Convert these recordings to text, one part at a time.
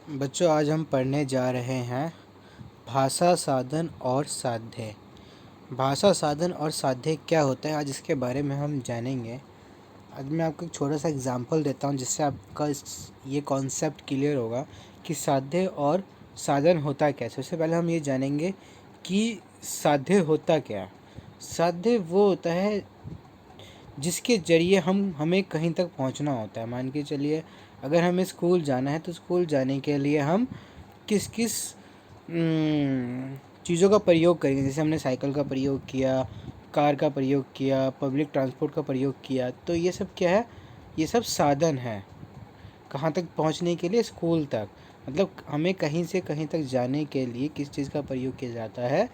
बच्चों, आज हम पढ़ने जा रहे हैं भाषा साधन और साध्य। भाषा साधन और साध्य क्या होता है, आज इसके बारे में हम जानेंगे। आज मैं आपको एक छोटा सा एग्जांपल देता हूँ जिससे आपका ये कॉन्सेप्ट क्लियर होगा कि साध्य और साधन होता क्या है। सबसे पहले हम ये जानेंगे कि साध्य होता क्या है। साध्य वो होता है जिसके ज़रिए हमें कहीं तक पहुंचना होता है। मान के चलिए, अगर हमें स्कूल जाना है तो स्कूल जाने के लिए हम किस किस चीज़ों का प्रयोग करेंगे। जैसे हमने साइकिल का प्रयोग किया, कार का प्रयोग किया, पब्लिक ट्रांसपोर्ट का प्रयोग किया, तो ये सब क्या है? ये सब साधन है कहाँ तक पहुंचने के लिए, स्कूल तक। मतलब हमें कहीं से कहीं तक जाने के लिए किस चीज़ का प्रयोग किया जाता है,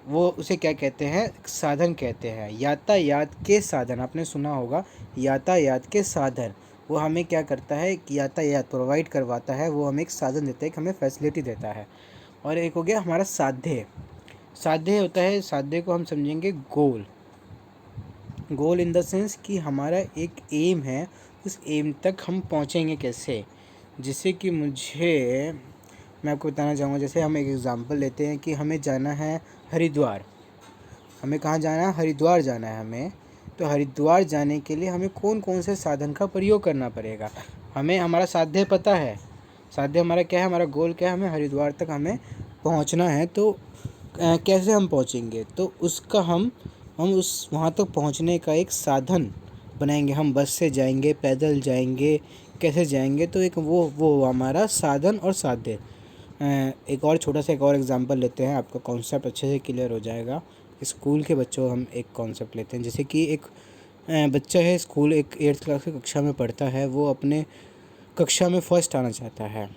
वो उसे क्या कहते हैं? साधन कहते हैं। यातायात के साधन, आपने सुना होगा, यातायात के साधन। वो हमें क्या करता है कि यातायात प्रोवाइड करवाता है, वो हमें एक साधन देता है, एक हमें फैसिलिटी देता है। और एक हो गया हमारा साध्य। साध्य होता है, साध्य को हम समझेंगे गोल। गोल इन द सेंस कि हमारा एक एम है, उस एम तक हम पहुँचेंगे कैसे। जिससे कि मैं आपको बताना चाहूँगा, जैसे हम एक एग्ज़ाम्पल लेते हैं कि हमें जाना है हरिद्वार। हमें कहाँ जाना है? हरिद्वार जाना है हमें। तो हरिद्वार जाने के लिए हमें कौन कौन से साधन का प्रयोग करना पड़ेगा। हमें हमारा साध्य पता है, साध्य हमारा क्या है, हमारा गोल क्या है, हमें हरिद्वार तक हमें पहुंचना है। तो कैसे हम पहुंचेंगे? तो उसका हम उस वहाँ तक पहुंचने का एक साधन बनाएंगे। हम बस से जाएंगे, पैदल जाएंगे, कैसे जाएंगे? तो एक वो हमारा साधन और साध्य। एक और छोटा सा एक और एग्जांपल लेते हैं, आपका कॉन्सेप्ट अच्छे से क्लियर हो जाएगा। स्कूल के बच्चों हम एक कॉन्सेप्ट लेते हैं। जैसे कि एक बच्चा है, स्कूल एक 8th क्लास की कक्षा में पढ़ता है, वो अपने कक्षा में फ़र्स्ट आना चाहता है।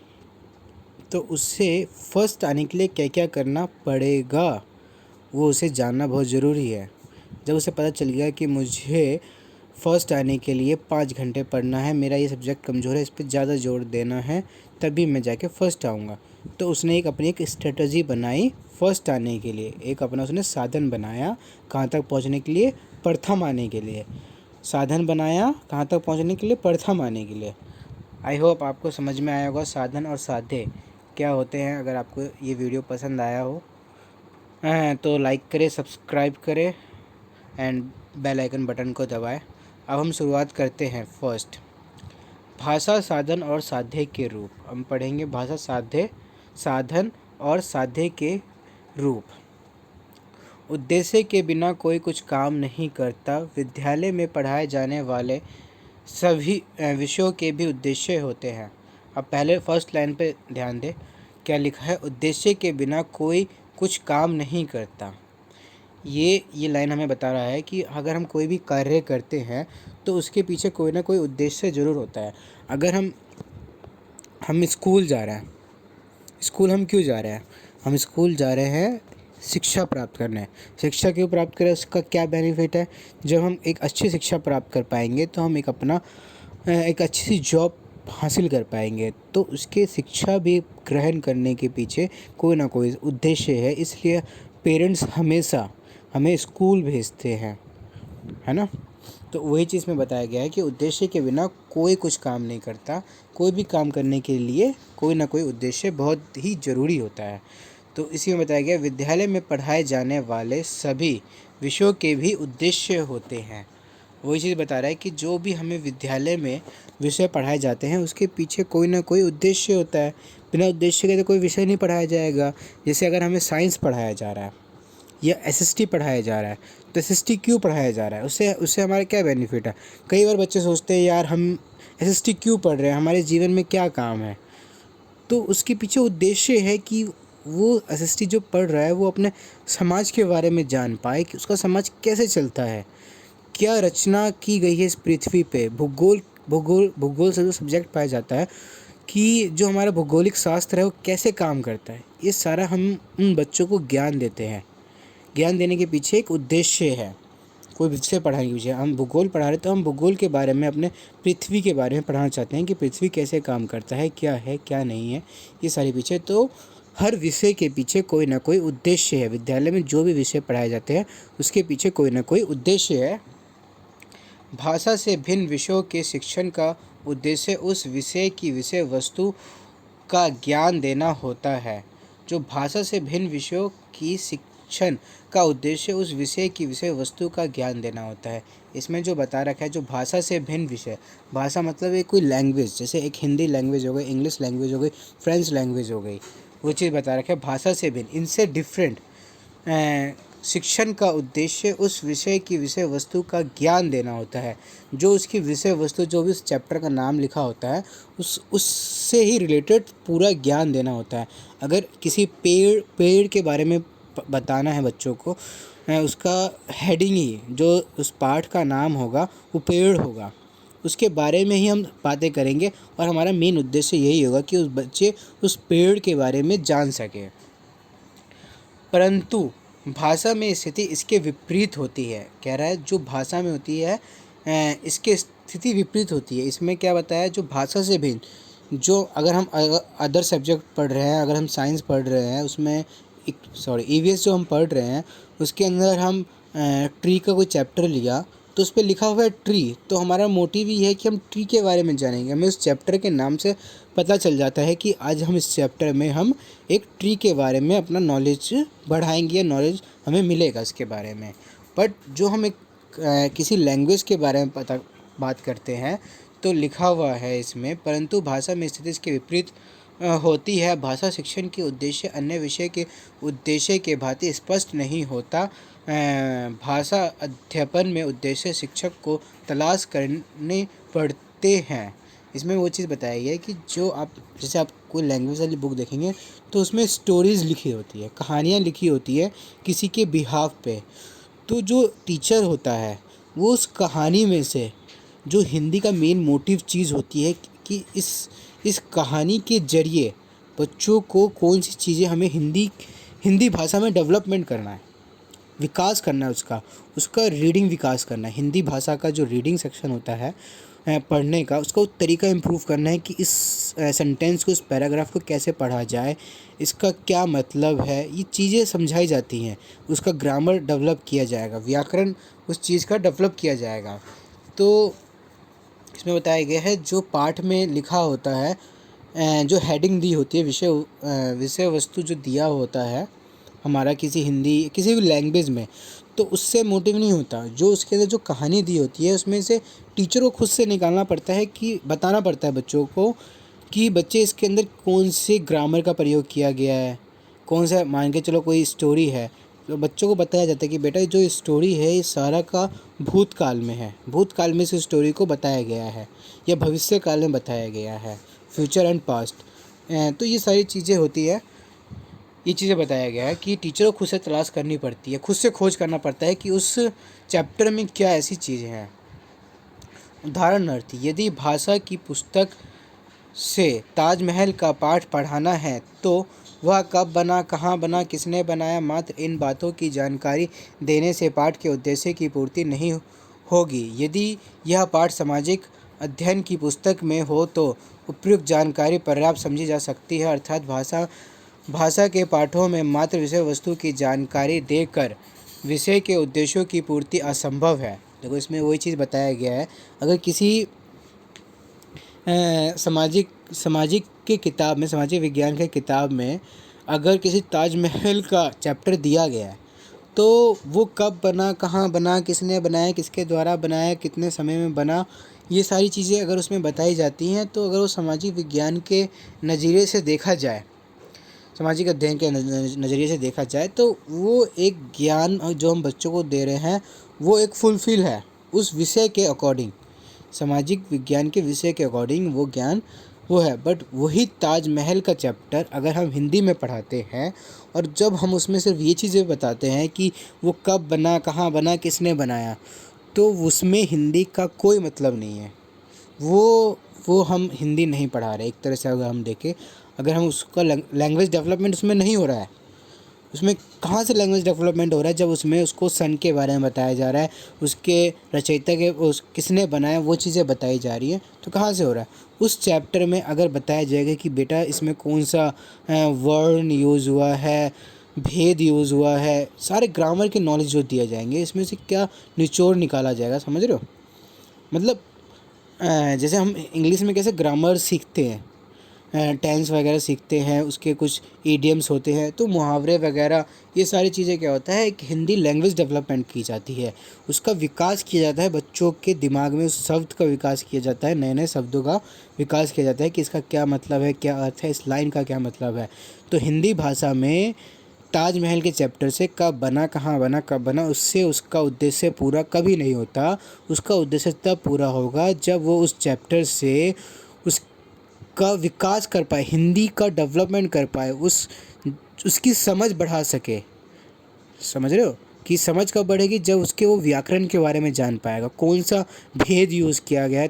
तो उससे फ़र्स्ट आने के लिए क्या क्या करना पड़ेगा, वो उसे जानना बहुत ज़रूरी है। जब उसे पता चल गया कि मुझे फ़र्स्ट आने के लिए 5 घंटे पढ़ना है, मेरा ये सब्जेक्ट कमज़ोर है, इस पर ज़्यादा जोर देना है, तभी मैं जाके फ़र्स्ट आऊँगा। तो उसने अपनी एक स्ट्रेटजी बनाई फ़र्स्ट आने के लिए, एक अपना उसने साधन बनाया कहाँ तक पहुँचने के लिए, प्रथम आने के लिए। साधन बनाया कहाँ तक पहुँचने के लिए, प्रथम आने के लिए। आई होप आपको समझ में आया होगा साधन और साध्य क्या होते हैं। अगर आपको ये वीडियो पसंद आया हो तो लाइक करें, सब्सक्राइब करें एंड बेल आइकन बटन को दबाएं। अब हम शुरुआत करते हैं। फर्स्ट, भाषा साधन और साध्य के रूप। हम पढ़ेंगे भाषा साधन और साध्य के रूप। उद्देश्य के बिना कोई कुछ काम नहीं करता। विद्यालय में पढ़ाए जाने वाले सभी विषयों के भी उद्देश्य होते हैं। अब पहले फर्स्ट लाइन पे ध्यान दें, क्या लिखा है? उद्देश्य के बिना कोई कुछ काम नहीं करता। ये लाइन हमें बता रहा है कि अगर हम कोई भी कार्य करते हैं तो उसके पीछे कोई ना कोई उद्देश्य ज़रूर होता है। अगर हम स्कूल जा रहे हैं, स्कूल हम क्यों जा रहे हैं? हम स्कूल जा रहे हैं शिक्षा प्राप्त करने। शिक्षा क्यों प्राप्त करें? उसका क्या बेनिफिट है? जब हम एक अच्छी शिक्षा प्राप्त कर पाएंगे तो हम एक अच्छी सी जॉब हासिल कर पाएंगे। तो उसके शिक्षा भी ग्रहण करने के पीछे कोई ना कोई उद्देश्य है, इसलिए पेरेंट्स हमेशा हमें स्कूल भेजते हैं, है ना। तो वही चीज़ में बताया गया है कि उद्देश्य के बिना कोई कुछ काम नहीं करता। कोई भी काम करने के लिए कोई ना कोई उद्देश्य बहुत ही ज़रूरी होता है। तो इसी में बताया गया, विद्यालय में पढ़ाए जाने वाले सभी विषयों के भी उद्देश्य होते हैं। वही चीज़ बता रहा है कि जो भी हमें विद्यालय में विषय पढ़ाए जाते हैं उसके पीछे कोई ना कोई उद्देश्य होता है। बिना उद्देश्य के तो कोई विषय नहीं पढ़ाया जाएगा। जैसे अगर हमें साइंस पढ़ाया जा रहा है या एसएसटी पढ़ाया जा रहा है, तो एसएसटी क्यों पढ़ाया जा रहा है? उससे हमारा क्या बेनिफिट है? कई बार बच्चे सोचते हैं, यार हम एसएसटी क्यों पढ़ रहे हैं, हमारे जीवन में क्या काम है? तो उसके पीछे उद्देश्य है कि वो एसएसटी जो पढ़ रहा है वो अपने समाज के बारे में जान पाए कि उसका समाज कैसे चलता है, क्या रचना की गई है इस पृथ्वी पे। भूगोल से जो सब्जेक्ट पाया जाता है कि जो हमारा भौगोलिक शास्त्र है वो कैसे काम करता है, ये सारा हम उन बच्चों को ज्ञान देते हैं। ज्ञान देने के पीछे एक उद्देश्य है। कोई विषय पढ़ाने के पीछे, हम भूगोल पढ़ा रहे तो हम भूगोल के बारे में, अपने पृथ्वी के बारे में पढ़ाना चाहते हैं कि पृथ्वी कैसे काम करता है, क्या नहीं है, ये सारे पीछे। तो हर विषय के पीछे कोई ना कोई उद्देश्य है। विद्यालय में जो भी विषय पढ़ाए जाते हैं उसके पीछे कोई ना कोई उद्देश्य है। भाषा से भिन्न विषयों के शिक्षण का उद्देश्य उस विषय की विषय वस्तु का ज्ञान देना होता है। जो भाषा से भिन्न विषयों की शिक्षण का उद्देश्य उस विषय की विषय वस्तु का ज्ञान देना होता है। इसमें जो बता रखा है, जो भाषा से भिन्न विषय, भाषा मतलब एक कोई लैंग्वेज, जैसे एक हिंदी लैंग्वेज हो गई, इंग्लिश लैंग्वेज हो गई, फ्रेंच लैंग्वेज हो गई, वो चीज़ बता रखा है। भाषा से भिन्न, इनसे डिफरेंट शिक्षण का उद्देश्य उस विषय की विषय वस्तु का ज्ञान देना होता है। जो उसकी विषय वस्तु, जो भी उस चैप्टर का नाम लिखा होता है, उससे ही रिलेटेड पूरा ज्ञान देना होता है। अगर किसी पेड़ के बारे में बताना है बच्चों को, उसका हेडिंग ही, जो उस पाठ का नाम होगा वो पेड़ होगा, उसके बारे में ही हम बातें करेंगे और हमारा मेन उद्देश्य यही होगा कि उस बच्चे उस पेड़ के बारे में जान सके। परंतु भाषा में स्थिति इसके विपरीत होती है। कह रहा है जो भाषा में होती है इसके स्थिति विपरीत होती है। इसमें क्या बताया, जो भाषा से भिन्न, जो अगर हम अदर सब्जेक्ट पढ़ रहे हैं, अगर हम साइंस पढ़ रहे हैं, उसमें ईवीएस जो हम पढ़ रहे हैं, उसके अंदर हम ट्री का कोई चैप्टर लिया तो उस पर लिखा हुआ है ट्री, तो हमारा मोटिव ये है कि हम ट्री के बारे में जानेंगे। हमें उस चैप्टर के नाम से पता चल जाता है कि आज हम इस चैप्टर में हम एक ट्री के बारे में अपना नॉलेज बढ़ाएंगे या नॉलेज हमें मिलेगा इसके बारे में। बट जो हम एक किसी लैंग्वेज के बारे में बात करते हैं तो लिखा हुआ है इसमें, परंतु भाषा में स्थिति इसके विपरीत होती है। भाषा शिक्षण के उद्देश्य अन्य विषय के उद्देश्य के भांति स्पष्ट नहीं होता। भाषा अध्यापन में उद्देश्य शिक्षक को तलाश करने पड़ते हैं। इसमें वो चीज़ बताई है कि जो आप, जैसे आप कोई लैंग्वेज वाली बुक देखेंगे तो उसमें स्टोरीज़ लिखी होती है, कहानियाँ लिखी होती है किसी के बिहाफ पे। तो जो टीचर होता है वो उस कहानी में से, जो हिंदी का मेन मोटिव चीज़ होती है कि इस कहानी के ज़रिए बच्चों को कौन सी चीज़ें हमें हिंदी भाषा में डेवलपमेंट करना है, विकास करना है, उसका रीडिंग विकास करना है। हिंदी भाषा का जो रीडिंग सेक्शन होता है पढ़ने का, उसका तरीका इम्प्रूव करना है कि इस सेंटेंस को, इस पैराग्राफ को कैसे पढ़ा जाए, इसका क्या मतलब है, ये चीज़ें समझाई जाती हैं। उसका ग्रामर डेवलप किया जाएगा, व्याकरण उस चीज़ का डेवलप किया जाएगा। तो इसमें बताया गया है जो पाठ में लिखा होता है, जो हेडिंग दी होती है, विषय वस्तु जो दिया होता है हमारा किसी हिंदी किसी भी लैंग्वेज में, तो उससे मोटिव नहीं होता। जो उसके अंदर जो कहानी दी होती है उसमें से टीचर को खुद से निकालना पड़ता है, कि बताना पड़ता है बच्चों को कि बच्चे इसके अंदर कौन से ग्रामर का प्रयोग किया गया है, कौन सा, मान के चलो कोई स्टोरी है तो बच्चों को बताया जाता है कि बेटा जो स्टोरी है ये सारा का भूतकाल में है, भूतकाल में से स्टोरी को बताया गया है या भविष्य काल में बताया गया है, फ्यूचर एंड पास्ट। तो ये सारी चीज़ें होती है, ये चीज़ें बताया गया है कि टीचर को खुद से तलाश करनी पड़ती है, खुद से खोज करना पड़ता है कि उस चैप्टर में क्या ऐसी चीज़ें हैं। उदाहरणार्थ, यदि भाषा की पुस्तक से ताजमहल का पाठ पढ़ाना है तो वह कब बना, कहाँ बना, किसने बनाया, मात्र इन बातों की जानकारी देने से पाठ के उद्देश्य की पूर्ति नहीं होगी। यदि यह पाठ सामाजिक अध्ययन की पुस्तक में हो तो उपयुक्त जानकारी पर्याप्त समझी जा सकती है। अर्थात भाषा के पाठों में मात्र विषय वस्तु की जानकारी देकर विषय के उद्देश्यों की पूर्ति असंभव है। देखो इसमें वही चीज़ बताया गया है, अगर किसी सामाजिक की किताब में, सामाजिक विज्ञान की किताब में अगर किसी ताजमहल का चैप्टर दिया गया है तो वो कब बना, कहाँ बना, किसने बनाया, किसके द्वारा बनाया, कितने समय में बना, ये सारी चीज़ें अगर उसमें बताई जाती हैं तो अगर वो सामाजिक विज्ञान के नज़रिए से देखा जाए, सामाजिक अध्ययन के नज़रिए से देखा जाए तो वो एक ज्ञान जो हम बच्चों को दे रहे हैं वो एक फुलफिल है उस विषय के अकॉर्डिंग, सामाजिक विज्ञान के विषय के अकॉर्डिंग वो ज्ञान वो है। बट वही ताजमहल का चैप्टर अगर हम हिंदी में पढ़ाते हैं और जब हम उसमें सिर्फ ये चीज़ें बताते हैं कि वो कब बना, कहाँ बना, किसने बनाया, तो उसमें हिंदी का कोई मतलब नहीं है। वो हम हिंदी नहीं पढ़ा रहे एक तरह से। अगर हम देखें, अगर हम उसका लैंग्वेज डेवलपमेंट उसमें नहीं हो रहा है, उसमें कहाँ से लैंग्वेज डेवलपमेंट हो रहा है, जब उसमें उसको सन के बारे में बताया जा रहा है, उसके रचयिता के किसने बनाया वो चीज़ें बताई जा रही हैं, तो कहाँ से हो रहा है। उस चैप्टर में अगर बताया जाएगा कि बेटा इसमें कौन सा वर्ण यूज़ हुआ है, भेद यूज़ हुआ है, सारे ग्रामर के नॉलेज जो दिए जाएंगे, इसमें से क्या निचोड़ निकाला जाएगा, समझ रहे हो। मतलब जैसे हम इंग्लिश में कैसे ग्रामर सीखते हैं, टेंस वगैरह सीखते हैं, उसके कुछ ईडियम्स होते हैं, तो मुहावरे वगैरह ये सारी चीज़ें क्या होता है, एक हिंदी लैंग्वेज डेवलपमेंट की जाती है, उसका विकास किया जाता है, बच्चों के दिमाग में उस शब्द का विकास किया जाता है, नए नए शब्दों का विकास किया जाता है कि इसका क्या मतलब है, क्या अर्थ है, इस लाइन का क्या मतलब है। तो हिंदी भाषा में ताजमहल के चैप्टर से कब बना, कहाँ बना, कब बना, उससे उसका उद्देश्य पूरा कभी नहीं होता। उसका उद्देश्य तब पूरा होगा जब वो उस चैप्टर से उसका विकास कर पाए, हिंदी का डेवलपमेंट कर पाए, उसकी समझ बढ़ा सके। समझ रहे हो कि समझ कब बढ़ेगी, जब उसके वो व्याकरण के बारे में जान पाएगा, कौन सा भेद यूज़ किया गया है,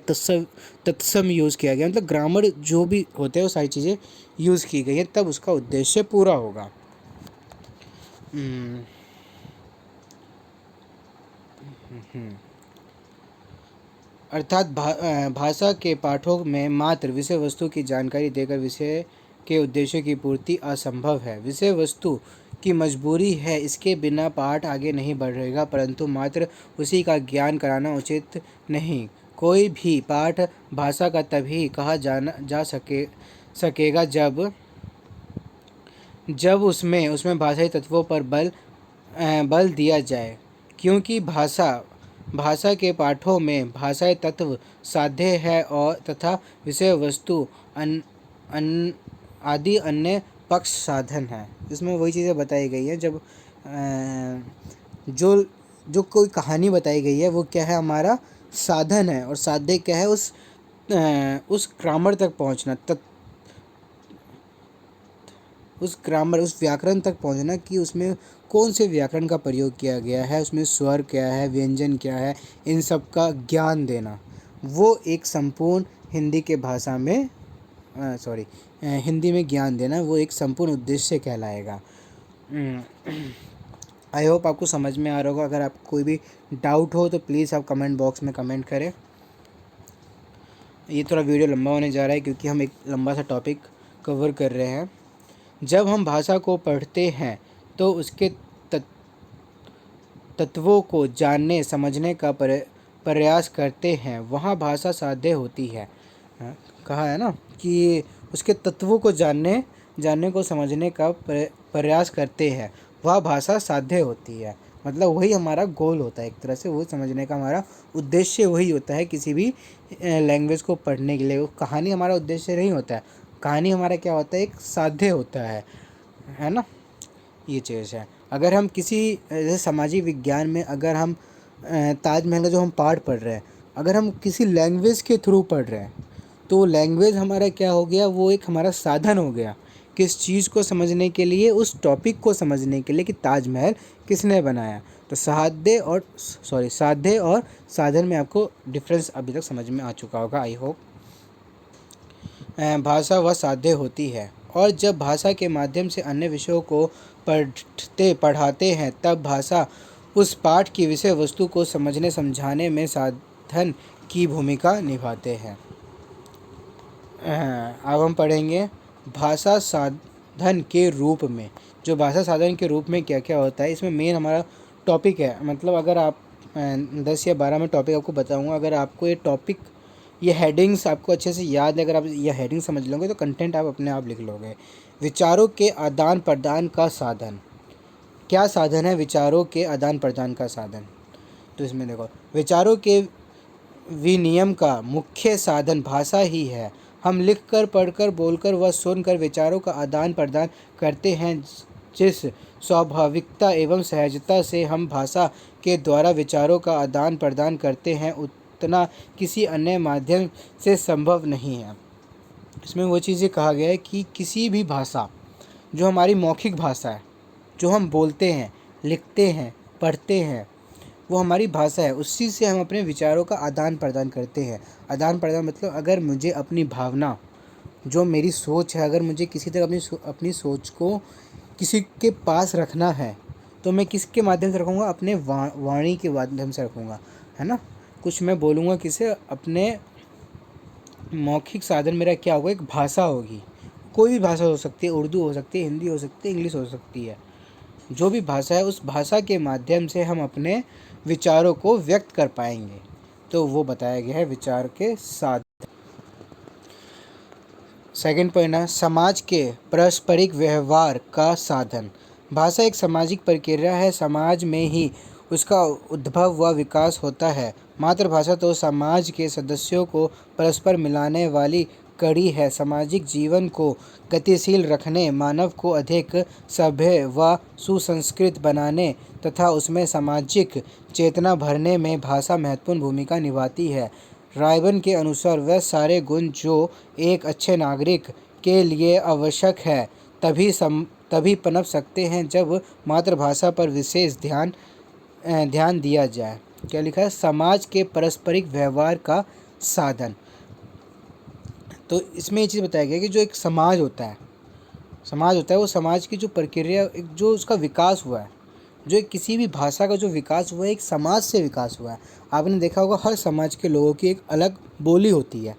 तत्सम यूज़ किया गया, मतलब ग्रामर जो भी होते हैं वो सारी चीज़ें यूज़ की गई हैं, तब उसका उद्देश्य पूरा होगा। अर्थात भाषा के पाठों में मात्र विषय वस्तु की जानकारी देकर विषय के उद्देश्य की पूर्ति असंभव है। विषय वस्तु की मजबूरी है, इसके बिना पाठ आगे नहीं बढ़ेगा, परंतु मात्र उसी का ज्ञान कराना उचित नहीं। कोई भी पाठ भाषा का तभी कहा जा सकेगा जब उसमें भाषाई तत्वों पर बल दिया जाए, क्योंकि भाषा के पाठों में भाषाई तत्व साध्य है और तथा विषय वस्तु आदि अन्य पक्ष साधन है। इसमें वही चीज़ें बताई गई हैं, जब जो जो कोई कहानी बताई गई है वो क्या है, हमारा साधन है, और साध्य क्या है, उस ग्रामर तक पहुंचना, उस व्याकरण तक पहुंचना कि उसमें कौन से व्याकरण का प्रयोग किया गया है, उसमें स्वर क्या है, व्यंजन क्या है, इन सब का ज्ञान देना। वो एक संपूर्ण हिंदी के भाषा में हिंदी में ज्ञान देना, वो एक संपूर्ण उद्देश्य कहलाएगा। आई होप आपको समझ में आ रहा होगा। अगर आपको कोई भी डाउट हो तो प्लीज़ आप कमेंट बॉक्स में कमेंट करें। ये थोड़ा वीडियो लंबा होने जा रहा है क्योंकि हम एक लंबा सा टॉपिक कवर कर रहे हैं। जब हम भाषा को पढ़ते हैं तो उसके तत्वों को जानने समझने का प्रयास करते हैं, वहाँ भाषा साध्य होती है। कहा है ना कि उसके तत्वों को जानने को समझने का प्रयास करते हैं, वह भाषा साध्य होती है। मतलब वही हमारा गोल होता है, एक तरह से वो समझने का हमारा उद्देश्य वही होता है किसी भी लैंग्वेज को पढ़ने के लिए। कहानी हमारा उद्देश्य नहीं होता है, कहानी हमारा क्या होता है, एक साध्य होता है ना, ये चीज़ है। अगर हम किसी जैसे सामाजिक विज्ञान में अगर हम ताजमहल का जो हम पाठ पढ़ रहे हैं, अगर हम किसी लैंग्वेज के थ्रू पढ़ रहे हैं तो लैंग्वेज हमारा क्या हो गया, वो एक हमारा साधन हो गया किस चीज़ को समझने के लिए, उस टॉपिक को समझने के लिए कि ताजमहल किसने बनाया। तो साध्य और साधन में आपको डिफरेंस अभी तक समझ में आ चुका होगा, आई होप। भाषा वह साध्य होती है, और जब भाषा के माध्यम से अन्य विषयों को पढ़ाते हैं तब भाषा उस पाठ की विषय वस्तु को समझने समझाने में साधन की भूमिका निभाते हैं। अब हम पढ़ेंगे भाषा साधन के रूप में। जो भाषा साधन के रूप में क्या क्या होता है, इसमें मेन हमारा टॉपिक है। मतलब अगर आप 10 या 12 में टॉपिक आपको बताऊंगा, अगर आपको ये टॉपिक, ये हेडिंग्स आपको अच्छे से याद है, अगर आप ये हेडिंग समझ लोगे तो कंटेंट आप अपने आप लिख लोगे। विचारों के आदान प्रदान का साधन, क्या साधन है विचारों के आदान प्रदान का साधन। तो इसमें देखो, विचारों के विनिमय का मुख्य साधन भाषा ही है। हम लिखकर, पढ़कर, बोलकर व सुनकर विचारों का आदान प्रदान करते हैं। जिस स्वाभाविकता एवं सहजता से हम भाषा के द्वारा विचारों का आदान प्रदान करते हैं, उतना किसी अन्य माध्यम से संभव नहीं है। इसमें वो चीज़ें कहा गया है कि किसी भी भाषा, जो हमारी मौखिक भाषा है, जो हम बोलते हैं, लिखते हैं, पढ़ते हैं, वो हमारी भाषा है, उसी से हम अपने विचारों का आदान प्रदान करते हैं। आदान प्रदान मतलब अगर मुझे अपनी भावना, जो मेरी सोच है, अगर मुझे किसी तक अपनी सोच को किसी के पास रखना है तो मैं किसके माध्यम से रखूँगा, अपने वाणी के माध्यम से रखूँगा, है ना। कुछ मैं बोलूँगा किसे, अपने मौखिक साधन मेरा क्या होगा, एक भाषा होगी। कोई भी भाषा हो सकती है, उर्दू हो सकती है, हिंदी हो सकती है, इंग्लिश हो सकती है। जो भी भाषा है, उस भाषा के माध्यम से हम अपने विचारों को व्यक्त कर पाएंगे। तो वो बताया गया है विचार के साथ सेकंड पॉइंट है समाज के पारस्परिक व्यवहार का साधन। भाषा एक सामाजिक प्रक्रिया है, समाज में ही उसका उद्भव व विकास होता है। मातृभाषा तो समाज के सदस्यों को परस्पर मिलाने वाली कड़ी है, सामाजिक जीवन को गतिशील रखने, मानव को अधिक सभ्य व सुसंस्कृत बनाने तथा उसमें सामाजिक चेतना भरने में भाषा महत्वपूर्ण भूमिका निभाती है। रायबन के अनुसार वह सारे गुण जो एक अच्छे नागरिक के लिए आवश्यक है तभी पनप सकते हैं जब मातृभाषा पर विशेष ध्यान दिया जाए। क्या लिखा है? समाज के पारस्परिक व्यवहार का साधन। तो इसमें ये चीज़ बताया गया कि जो एक समाज होता है वो समाज की जो प्रक्रिया, जो उसका विकास हुआ है, जो एक किसी भी भाषा का जो विकास हुआ है एक समाज से विकास हुआ है। आपने देखा होगा हर समाज के लोगों की एक अलग बोली होती है।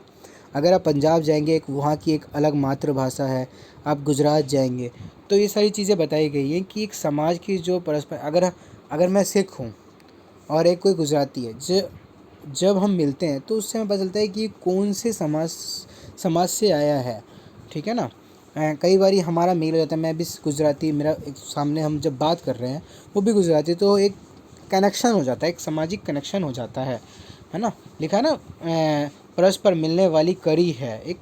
अगर आप पंजाब जाएंगे एक वहाँ की एक अलग मातृभाषा है, आप गुजरात जाएंगे तो ये सारी चीज़ें बताई गई हैं कि एक समाज की जो परस्पर, अगर मैं सिख हूँ और एक कोई गुजराती है, जब हम मिलते हैं तो उससे हमें पता चलता है कि कौन से समाज से आया है। ठीक है ना? कई बार हमारा मेल हो जाता है, मैं भी गुजराती, मेरा एक सामने हम जब बात कर रहे हैं वो भी गुजराती, तो एक कनेक्शन हो जाता है, एक सामाजिक कनेक्शन हो जाता है ना? लिखा है ना, परस्पर मिलने वाली कड़ी है, एक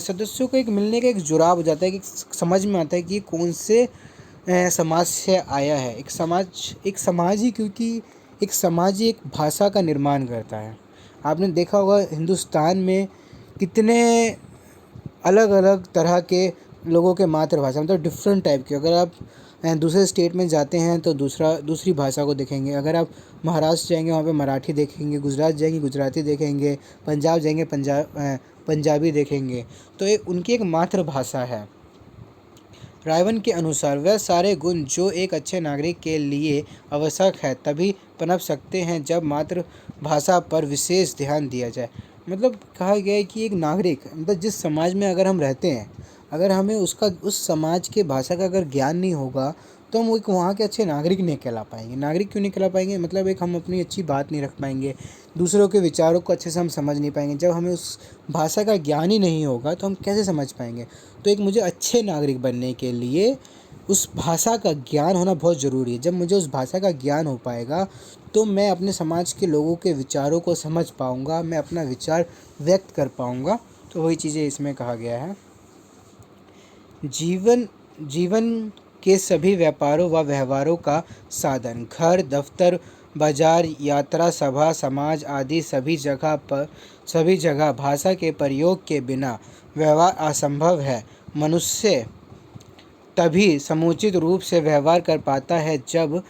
सदस्यों को एक मिलने का एक जुड़ाव हो जाता है कि समझ में आता है कि कौन से समाज से आया है। एक समाज ही, क्योंकि एक समाज ही एक भाषा का निर्माण करता है। आपने देखा होगा हिंदुस्तान में कितने अलग अलग तरह के लोगों के मातृभाषा, मतलब डिफरेंट टाइप के। अगर आप दूसरे स्टेट में जाते हैं तो दूसरी भाषा को देखेंगे। अगर आप महाराष्ट्र जाएंगे वहाँ पे मराठी देखेंगे, गुजरात जाएंगे गुजराती देखेंगे, पंजाब जाएंगे पंजाबी देखेंगे। तो एक उनकी एक मातृभाषा है। रायबन के अनुसार वह सारे गुण जो एक अच्छे नागरिक के लिए आवश्यक है तभी पनप सकते हैं जब मातृभाषा पर विशेष ध्यान दिया जाए। मतलब कहा गया है कि एक नागरिक, मतलब जिस समाज में अगर हम रहते हैं, अगर हमें उस समाज के भाषा का अगर ज्ञान नहीं होगा तो हम एक वहाँ के अच्छे नागरिक नहीं कहला पाएंगे। नागरिक क्यों नहीं कहला पाएंगे? मतलब एक हम अपनी अच्छी बात नहीं रख पाएंगे, दूसरों के विचारों को अच्छे से हम समझ नहीं पाएंगे। जब हमें उस भाषा का ज्ञान ही नहीं होगा तो हम कैसे समझ पाएंगे? तो एक मुझे अच्छे नागरिक बनने के लिए उस भाषा का ज्ञान होना बहुत ज़रूरी है। जब मुझे उस भाषा का ज्ञान हो पाएगा तो मैं अपने समाज के लोगों के विचारों को समझ पाऊँगा, मैं अपना विचार व्यक्त कर पाऊँगा। तो वही चीज़ें इसमें कहा गया है। जीवन के सभी व्यापारों व व्यवहारों का साधन। घर, दफ्तर, बाजार, यात्रा, सभा, समाज आदि सभी जगह भाषा के प्रयोग के बिना व्यवहार असंभव है। मनुष्य तभी समुचित रूप से व्यवहार कर पाता है जब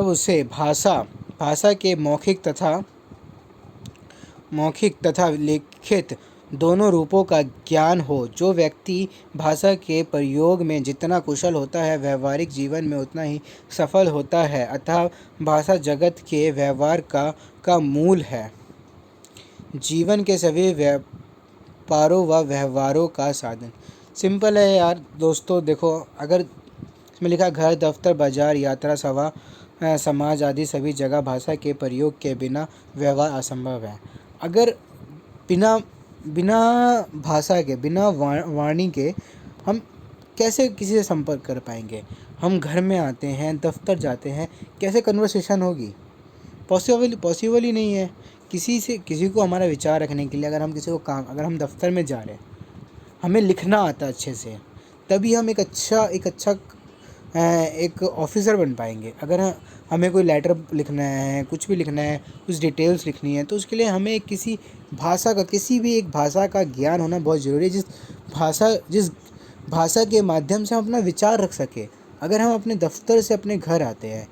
उसे भाषा के मौखिक तथा लिखित दोनों रूपों का ज्ञान हो। जो व्यक्ति भाषा के प्रयोग में जितना कुशल होता है व्यवहारिक जीवन में उतना ही सफल होता है। अतः भाषा जगत के व्यवहार का मूल है, जीवन के सभी व्यापारों व व्यवहारों का साधन। सिंपल है यार दोस्तों। देखो, अगर इसमें लिखा घर, दफ्तर, बाजार, यात्रा, सभा, समाज आदि सभी जगह भाषा के प्रयोग के बिना व्यवहार असंभव है। अगर बिना भाषा के, बिना वाणी के हम कैसे किसी से संपर्क कर पाएंगे? हम घर में आते हैं, दफ्तर जाते हैं, कैसे कन्वर्सेशन होगी? पॉसिबल ही नहीं है। किसी को हमारा विचार रखने के लिए अगर हम दफ्तर में जा रहे हैं, हमें लिखना आता है अच्छे से, तभी हम एक ऑफिसर बन पाएंगे। अगर हमें कोई लेटर लिखना है, कुछ भी लिखना है, कुछ डिटेल्स लिखनी है, तो उसके लिए हमें किसी भी एक भाषा का ज्ञान होना बहुत ज़रूरी है, जिस भाषा के माध्यम से हम अपना विचार रख सके। अगर हम अपने दफ्तर से अपने घर आते हैं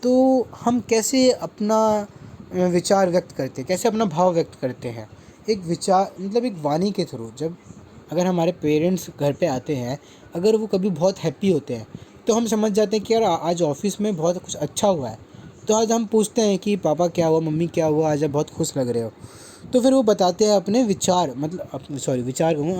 तो हम कैसे अपना विचार व्यक्त करते हैं, कैसे अपना भाव व्यक्त करते हैं? एक विचार, मतलब एक वाणी के थ्रू। अगर हमारे पेरेंट्स घर पे आते हैं, अगर वो कभी बहुत हैप्पी होते हैं तो हम समझ जाते हैं कि यार आज ऑफिस में बहुत कुछ अच्छा हुआ है। तो आज हम पूछते हैं कि पापा क्या हुआ, मम्मी क्या हुआ, आज आप बहुत खुश लग रहे हो। तो फिर वो बताते हैं अपने विचार,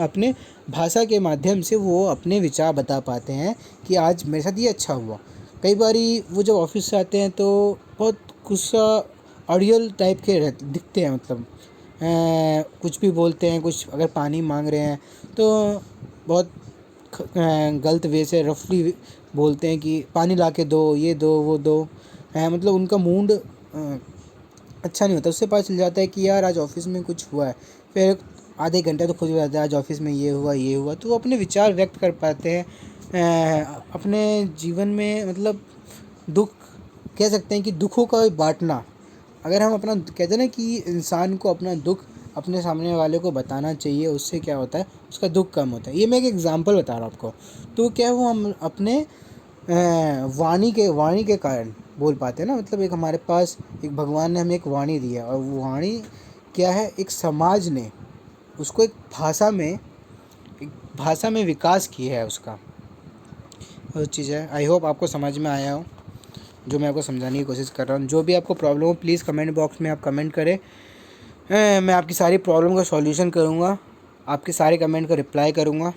अपने भाषा के माध्यम से वो अपने विचार बता पाते हैं कि आज मेरे साथ ये अच्छा हुआ। कई बारी वो जब ऑफिस से आते हैं तो बहुत गुस्सा, अड़ियल टाइप के दिखते हैं, मतलब कुछ भी बोलते हैं, कुछ अगर पानी मांग रहे हैं तो बहुत गलत वे से रफली बोलते हैं कि पानी ला के दो, ये दो, वो दो। मतलब उनका मूड अच्छा नहीं होता। उससे पता चल जाता है कि यार आज ऑफिस में कुछ हुआ है। फिर आधे घंटे तो खुद भी बताते हैं आज ऑफिस में ये हुआ, ये हुआ। तो वो अपने विचार व्यक्त कर पाते हैं अपने जीवन में। मतलब दुख कह सकते हैं कि दुखों का बांटना। अगर हम अपना कहते हैं ना कि इंसान को अपना दुख अपने सामने वाले को बताना चाहिए, उससे क्या होता है, उसका दुख कम होता है। ये मैं एक एग्जांपल बता रहा हूँ आपको। तो क्या वो हम अपने वाणी के कारण बोल पाते हैं ना। मतलब एक हमारे पास एक भगवान ने हमें एक वाणी दी है, और वो वाणी क्या है, एक समाज ने उसको एक भाषा में विकास किया है उसका। वो चीज़ है। आई होप आपको समझ में आया हो जो मैं आपको समझाने की कोशिश कर रहा हूँ। जो भी आपको प्रॉब्लम हो प्लीज़ कमेंट बॉक्स में आप कमेंट करें। मैं आपकी सारी प्रॉब्लम का सॉल्यूशन करूँगा, आपके सारे कमेंट का रिप्लाई करूँगा।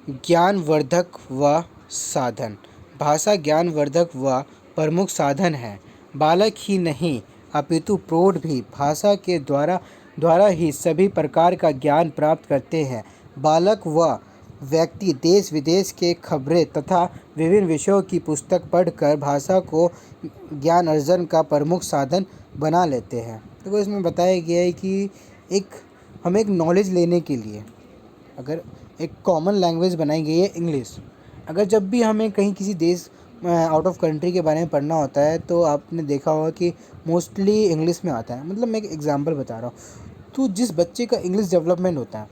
ज्ञानवर्धक व साधन। भाषा ज्ञानवर्धक व प्रमुख साधन है। बालक ही नहीं अपितु प्रौढ़ भी भाषा के द्वारा ही सभी प्रकार का ज्ञान प्राप्त करते हैं। बालक व व्यक्ति देश विदेश के खबरें तथा विभिन्न विषयों की पुस्तक पढ़कर भाषा को ज्ञान अर्जन का प्रमुख साधन बना लेते हैं। तो इसमें बताया गया है कि हमें एक नॉलेज लेने के लिए अगर एक कॉमन लैंग्वेज बनाई गई है इंग्लिश। अगर जब भी हमें कहीं किसी देश आउट ऑफ कंट्री के बारे में पढ़ना होता है तो आपने देखा होगा कि मोस्टली इंग्लिश में आता है। मतलब मैं एक एग्जांपल बता रहा हूँ। तो जिस बच्चे का इंग्लिश डेवलपमेंट होता है,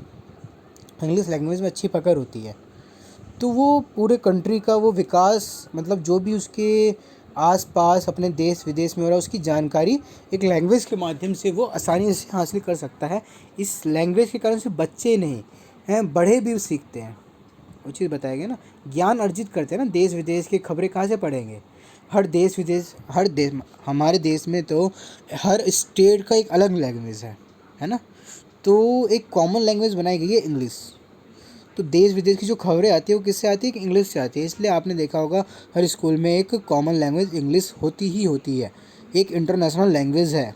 इंग्लिश लैंग्वेज में अच्छी पकड़ होती है, तो वो पूरे कंट्री का वो विकास, मतलब जो भी उसके आस पास अपने देश विदेश में हो रहा है उसकी जानकारी एक लैंग्वेज के माध्यम से वो आसानी से हासिल कर सकता है। इस लैंग्वेज के कारण सिर्फ बच्चे नहीं हैं, बड़े भी सीखते हैं। वो चीज़ बताया गया ना, ज्ञान अर्जित करते हैं ना। देश विदेश की खबरें कहाँ से पढ़ेंगे? हर देश हमारे देश में तो हर स्टेट का एक अलग लैंग्वेज है ना। तो एक कॉमन लैंग्वेज बनाई गई है इंग्लिश। तो देश विदेश की जो खबरें आती है वो किससे आती है? कि इंग्लिश से आती है। इसलिए आपने देखा होगा हर स्कूल में एक कॉमन लैंग्वेज इंग्लिश होती ही होती है। एक इंटरनेशनल लैंग्वेज है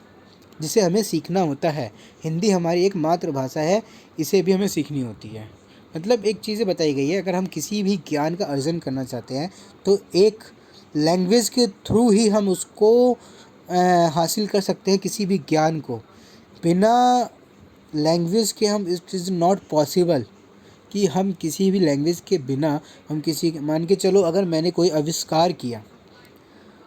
जिसे हमें सीखना होता है। हिंदी हमारी एक मातृभाषा है, इसे भी हमें सीखनी होती है। मतलब एक चीज़ें बताई गई है, अगर हम किसी भी ज्ञान का अर्जन करना चाहते हैं तो एक लैंग्वेज के थ्रू ही हम उसको हासिल कर सकते हैं। किसी भी ज्ञान को बिना लैंग्वेज के हम इट इज़ नॉट पॉसिबल कि हम किसी भी लैंग्वेज के बिना हम किसी, मान के चलो अगर मैंने कोई आविष्कार किया,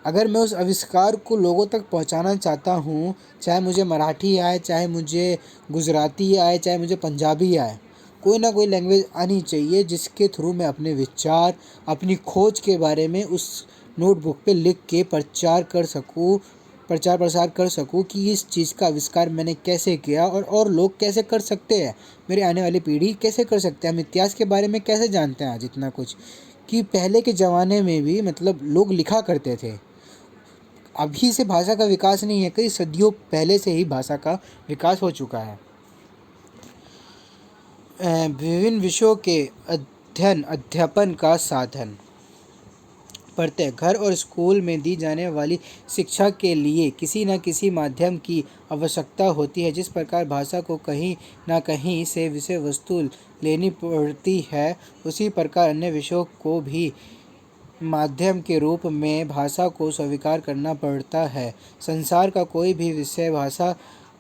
अगर मैं उस आविष्कार को लोगों तक पहुंचाना चाहता हूं, चाहे मुझे मराठी आए, चाहे मुझे गुजराती आए, चाहे मुझे पंजाबी आए, कोई ना कोई लैंग्वेज आनी चाहिए जिसके थ्रू मैं अपने विचार, अपनी खोज के बारे में उस नोटबुक पे लिख के प्रचार प्रसार कर सकूं कि इस चीज़ का आविष्कार मैंने कैसे किया और लोग कैसे कर सकते हैं, मेरी आने वाली पीढ़ी कैसे कर सकते हैं। हम इतिहास के बारे में कैसे जानते हैं आज इतना कुछ, कि पहले के ज़माने में भी मतलब लोग लिखा करते थे। अभी से भाषा का विकास नहीं है, कई सदियों पहले से ही भाषा का विकास हो चुका है। विभिन्न विषयों के अध्यापन का साधन। प्रत्येक घर और स्कूल में दी जाने वाली शिक्षा के लिए किसी न किसी माध्यम की आवश्यकता होती है। जिस प्रकार भाषा को कहीं न कहीं से विषय वस्तु लेनी पड़ती है, उसी प्रकार अन्य विषयों को भी माध्यम के रूप में भाषा को स्वीकार करना पड़ता है। संसार का कोई भी विषय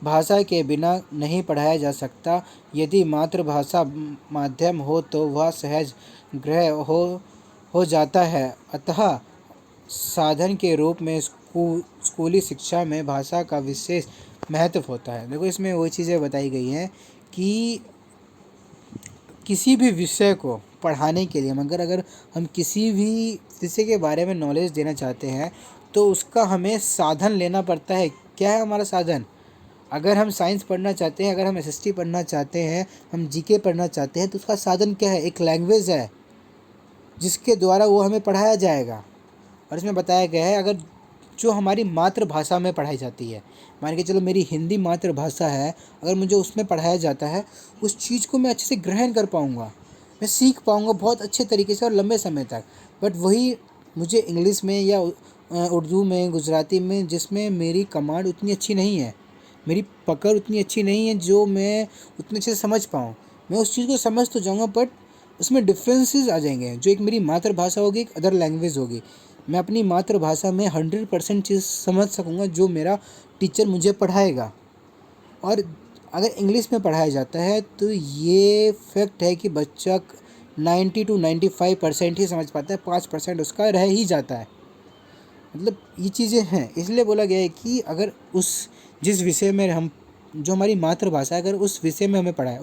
भाषा के बिना नहीं पढ़ाया जा सकता। यदि मातृभाषा माध्यम हो तो वह सहज ग्रह हो जाता है। अतः साधन के रूप में स्कूली शिक्षा में भाषा का विशेष महत्व होता है। देखो इसमें वो चीज़ें बताई गई हैं कि किसी भी विषय को पढ़ाने के लिए अगर हम किसी भी विषय के बारे में नॉलेज देना चाहते हैं तो उसका हमें साधन लेना पड़ता है। क्या है हमारा साधन? अगर हम साइंस पढ़ना चाहते हैं, अगर हम एसएसटी पढ़ना चाहते हैं, हम जीके पढ़ना चाहते हैं, तो उसका साधन क्या है? एक लैंग्वेज है जिसके द्वारा वो हमें पढ़ाया जाएगा। और इसमें बताया गया है अगर जो हमारी मातृभाषा में पढ़ाई जाती है, मान के चलो मेरी हिंदी मातृभाषा है, अगर मुझे उसमें पढ़ाया जाता है, उस चीज़ को मैं अच्छे से ग्रहण कर पाऊँगा, मैं सीख पाऊँगा बहुत अच्छे तरीके से और लंबे समय तक। बट वही मुझे इंग्लिश में या उर्दू में, गुजराती में, जिसमें मेरी कमांड उतनी अच्छी नहीं है, मेरी पकड़ उतनी अच्छी नहीं है जो मैं उतने अच्छे से समझ पाऊँ। मैं उस चीज़ को समझ तो जाऊँगा, बट उसमें डिफरेंसेस आ जाएंगे। जो एक मेरी मातृभाषा होगी, एक अदर लैंग्वेज होगी, मैं अपनी मातृभाषा में 100% चीज़ समझ सकूँगा जो मेरा टीचर मुझे पढ़ाएगा। और अगर इंग्लिश में पढ़ाया जाता है तो ये फैक्ट है कि बच्चा 90 to 95% ही समझ पाता है, 5% उसका रह ही जाता है। मतलब ये चीज़ें हैं, इसलिए बोला गया है कि अगर उस जिस विषय में हम, जो हमारी मातृभाषा है, अगर उस विषय में हमें पढ़ाए,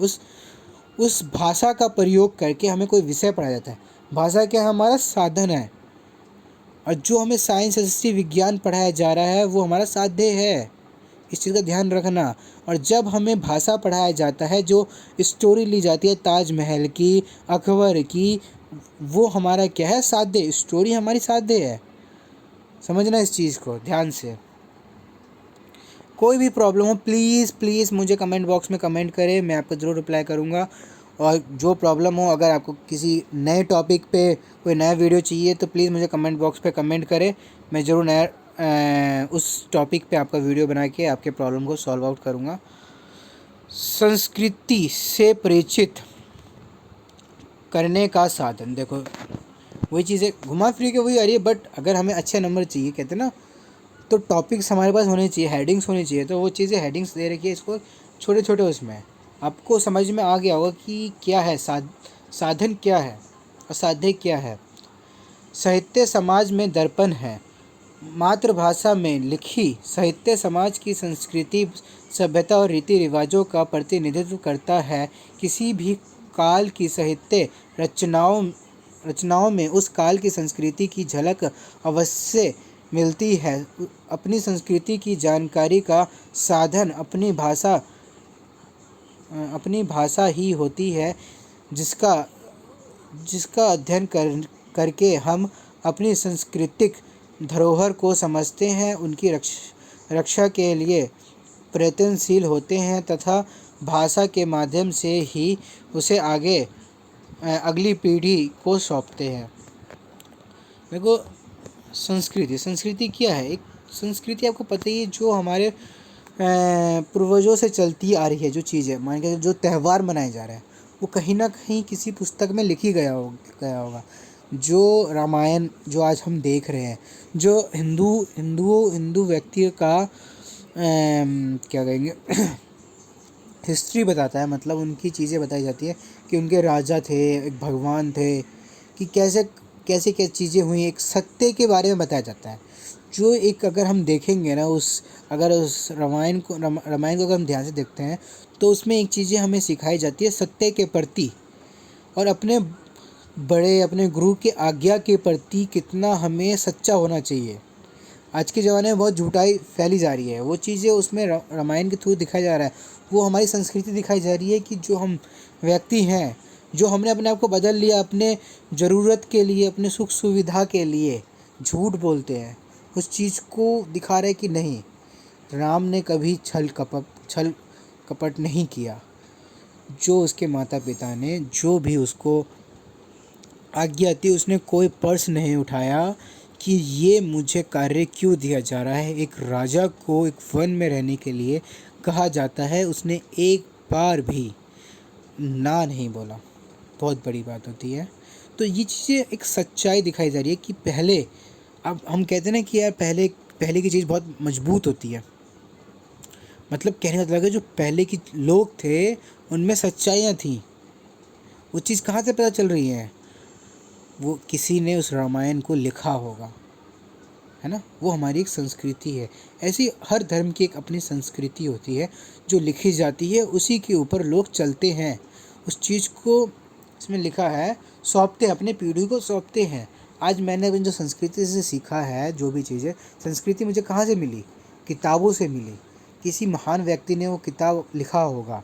उस भाषा का प्रयोग करके हमें कोई विषय पढ़ाया जाता है। भाषा क्या है? हमारा साधन है। और जो हमें साइंस, हिस्ट्री, विज्ञान पढ़ाया जा रहा है वो हमारा साध्य है। इस चीज़ का ध्यान रखना। और जब हमें भाषा पढ़ाया जाता है, जो स्टोरी ली जाती है ताजमहल की, अकबर की, वो हमारा क्या है? साध्य। स्टोरी हमारी साध्य है। समझना इस चीज़ को ध्यान से। कोई भी प्रॉब्लम हो प्लीज़ प्लीज़ मुझे कमेंट बॉक्स में कमेंट करें, मैं आपको ज़रूर रिप्लाई करूँगा। और जो प्रॉब्लम हो, अगर आपको किसी नए टॉपिक पे कोई नया वीडियो चाहिए तो प्लीज़ मुझे कमेंट बॉक्स पे कमेंट करें। मैं ज़रूर नया उस टॉपिक पे आपका वीडियो बना के आपके प्रॉब्लम को सॉल्व आउट करूँगा। संस्कृति से परिचित करने का साधन, देखो वही चीज़ें घुमा फिर के वही आ रही है। बट अगर हमें अच्छे नंबर चाहिए, कहते हैं ना, तो टॉपिक्स हमारे पास होने चाहिए, हेडिंग्स होनी चाहिए। तो वो चीज़ें हेडिंग्स दे रखी है, इसको छोटे छोटे उसमें आपको समझ में आ गया होगा कि क्या है साधन क्या है और साध्य क्या है। साहित्य समाज में दर्पण है। मातृभाषा में लिखी साहित्य समाज की संस्कृति, सभ्यता और रीति रिवाजों का प्रतिनिधित्व करता है। किसी भी काल की साहित्य रचनाओं में उस काल की संस्कृति की झलक अवश्य मिलती है। अपनी संस्कृति की जानकारी का साधन अपनी भाषा ही होती है, जिसका जिसका अध्ययन करके हम अपनी सांस्कृतिक धरोहर को समझते हैं, उनकी रक्षा के लिए प्रयत्नशील होते हैं तथा भाषा के माध्यम से ही उसे अगली पीढ़ी को सौंपते हैं। देखो, संस्कृति क्या है? एक संस्कृति आपको पता ही है, जो हमारे पूर्वजों से चलती आ रही है। जो चीज़ें मान के जो त्यौहार मनाए जा रहे हैं, वो कहीं ना कहीं किसी पुस्तक में लिखी गया होगा। जो रामायण जो आज हम देख रहे हैं, जो हिंदू व्यक्ति का क्या कहेंगे हिस्ट्री बताता है, मतलब उनकी चीज़ें बताई जाती है कि उनके राजा थे, एक भगवान थे, कि कैसे कैसे क्या चीज़ें हुई, एक सत्य के बारे में बताया जाता है। जो एक अगर हम देखेंगे ना, अगर उस रामायण को अगर हम ध्यान से देखते हैं तो उसमें एक चीज़ें हमें सिखाई जाती है सत्य के प्रति, और अपने गुरु के आज्ञा के प्रति कितना हमें सच्चा होना चाहिए। आज के ज़माने में बहुत झूठाई फैली जा रही है, वो चीज़ें उसमें रामायण के थ्रू दिखाया जा रहा है। वो हमारी संस्कृति दिखाई जा रही है कि जो हम व्यक्ति हैं, जो हमने अपने आप को बदल लिया अपने ज़रूरत के लिए, अपने सुख सुविधा के लिए झूठ बोलते हैं, उस चीज़ को दिखा रहे कि नहीं, राम ने कभी छल कपट नहीं किया। जो उसके माता पिता ने जो भी उसको आज्ञा थी, उसने कोई पर्स नहीं उठाया कि ये मुझे कार्य क्यों दिया जा रहा है। एक राजा को एक वन में रहने के लिए कहा जाता है, उसने एक बार भी ना नहीं बोला। बहुत बड़ी बात होती है। तो ये चीज़ें एक सच्चाई दिखाई जा रही है कि पहले, अब हम कहते हैं ना कि यार पहले की चीज़ बहुत मजबूत होती है। मतलब कहने का मतलब है जो पहले के लोग थे उनमें सच्चाइयाँ थी। वो चीज़ कहाँ से पता चल रही है? वो किसी ने उस रामायण को लिखा होगा, है ना। वो हमारी एक संस्कृति है। ऐसी हर धर्म की एक अपनी संस्कृति होती है जो लिखी जाती है, उसी के ऊपर लोग चलते हैं। उस चीज़ को इसमें लिखा है, सौंपते हैं, अपने पीढ़ी को सौंपते हैं। आज मैंने अपनी जो संस्कृति से सीखा है, जो भी चीज़ें, संस्कृति मुझे कहाँ से मिली? किताबों से मिली। किसी महान व्यक्ति ने वो किताब लिखा होगा,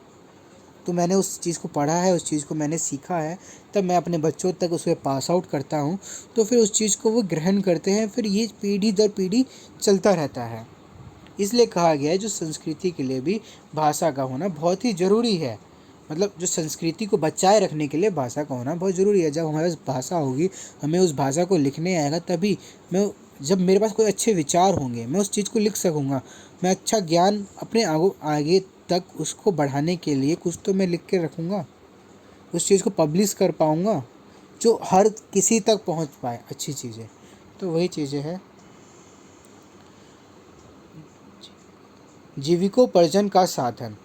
तो मैंने उस चीज़ को पढ़ा है, उस चीज़ को मैंने सीखा है, तब मैं अपने बच्चों तक उसे पास आउट करता हूँ। तो फिर उस चीज़ को वो ग्रहण करते हैं, फिर ये पीढ़ी दर पीढ़ी चलता रहता है। इसलिए कहा गया है जो संस्कृति के लिए भी भाषा का होना बहुत ही ज़रूरी है। मतलब जो संस्कृति को बचाए रखने के लिए भाषा का होना बहुत ज़रूरी है। जब हमारे पास भाषा होगी, हमें उस भाषा को लिखने आएगा, तभी मैं जब मेरे पास कोई अच्छे विचार होंगे, मैं उस चीज़ को लिख सकूँगा, मैं अच्छा ज्ञान अपने आगे तक उसको बढ़ाने के लिए कुछ तो मैं लिख के रखूँगा, उस चीज़ को पब्लिश कर पाऊँगा जो हर किसी तक पहुँच पाए अच्छी चीज़ें। तो वही चीज़ें हैं। जीविकोपार्जन का साधन,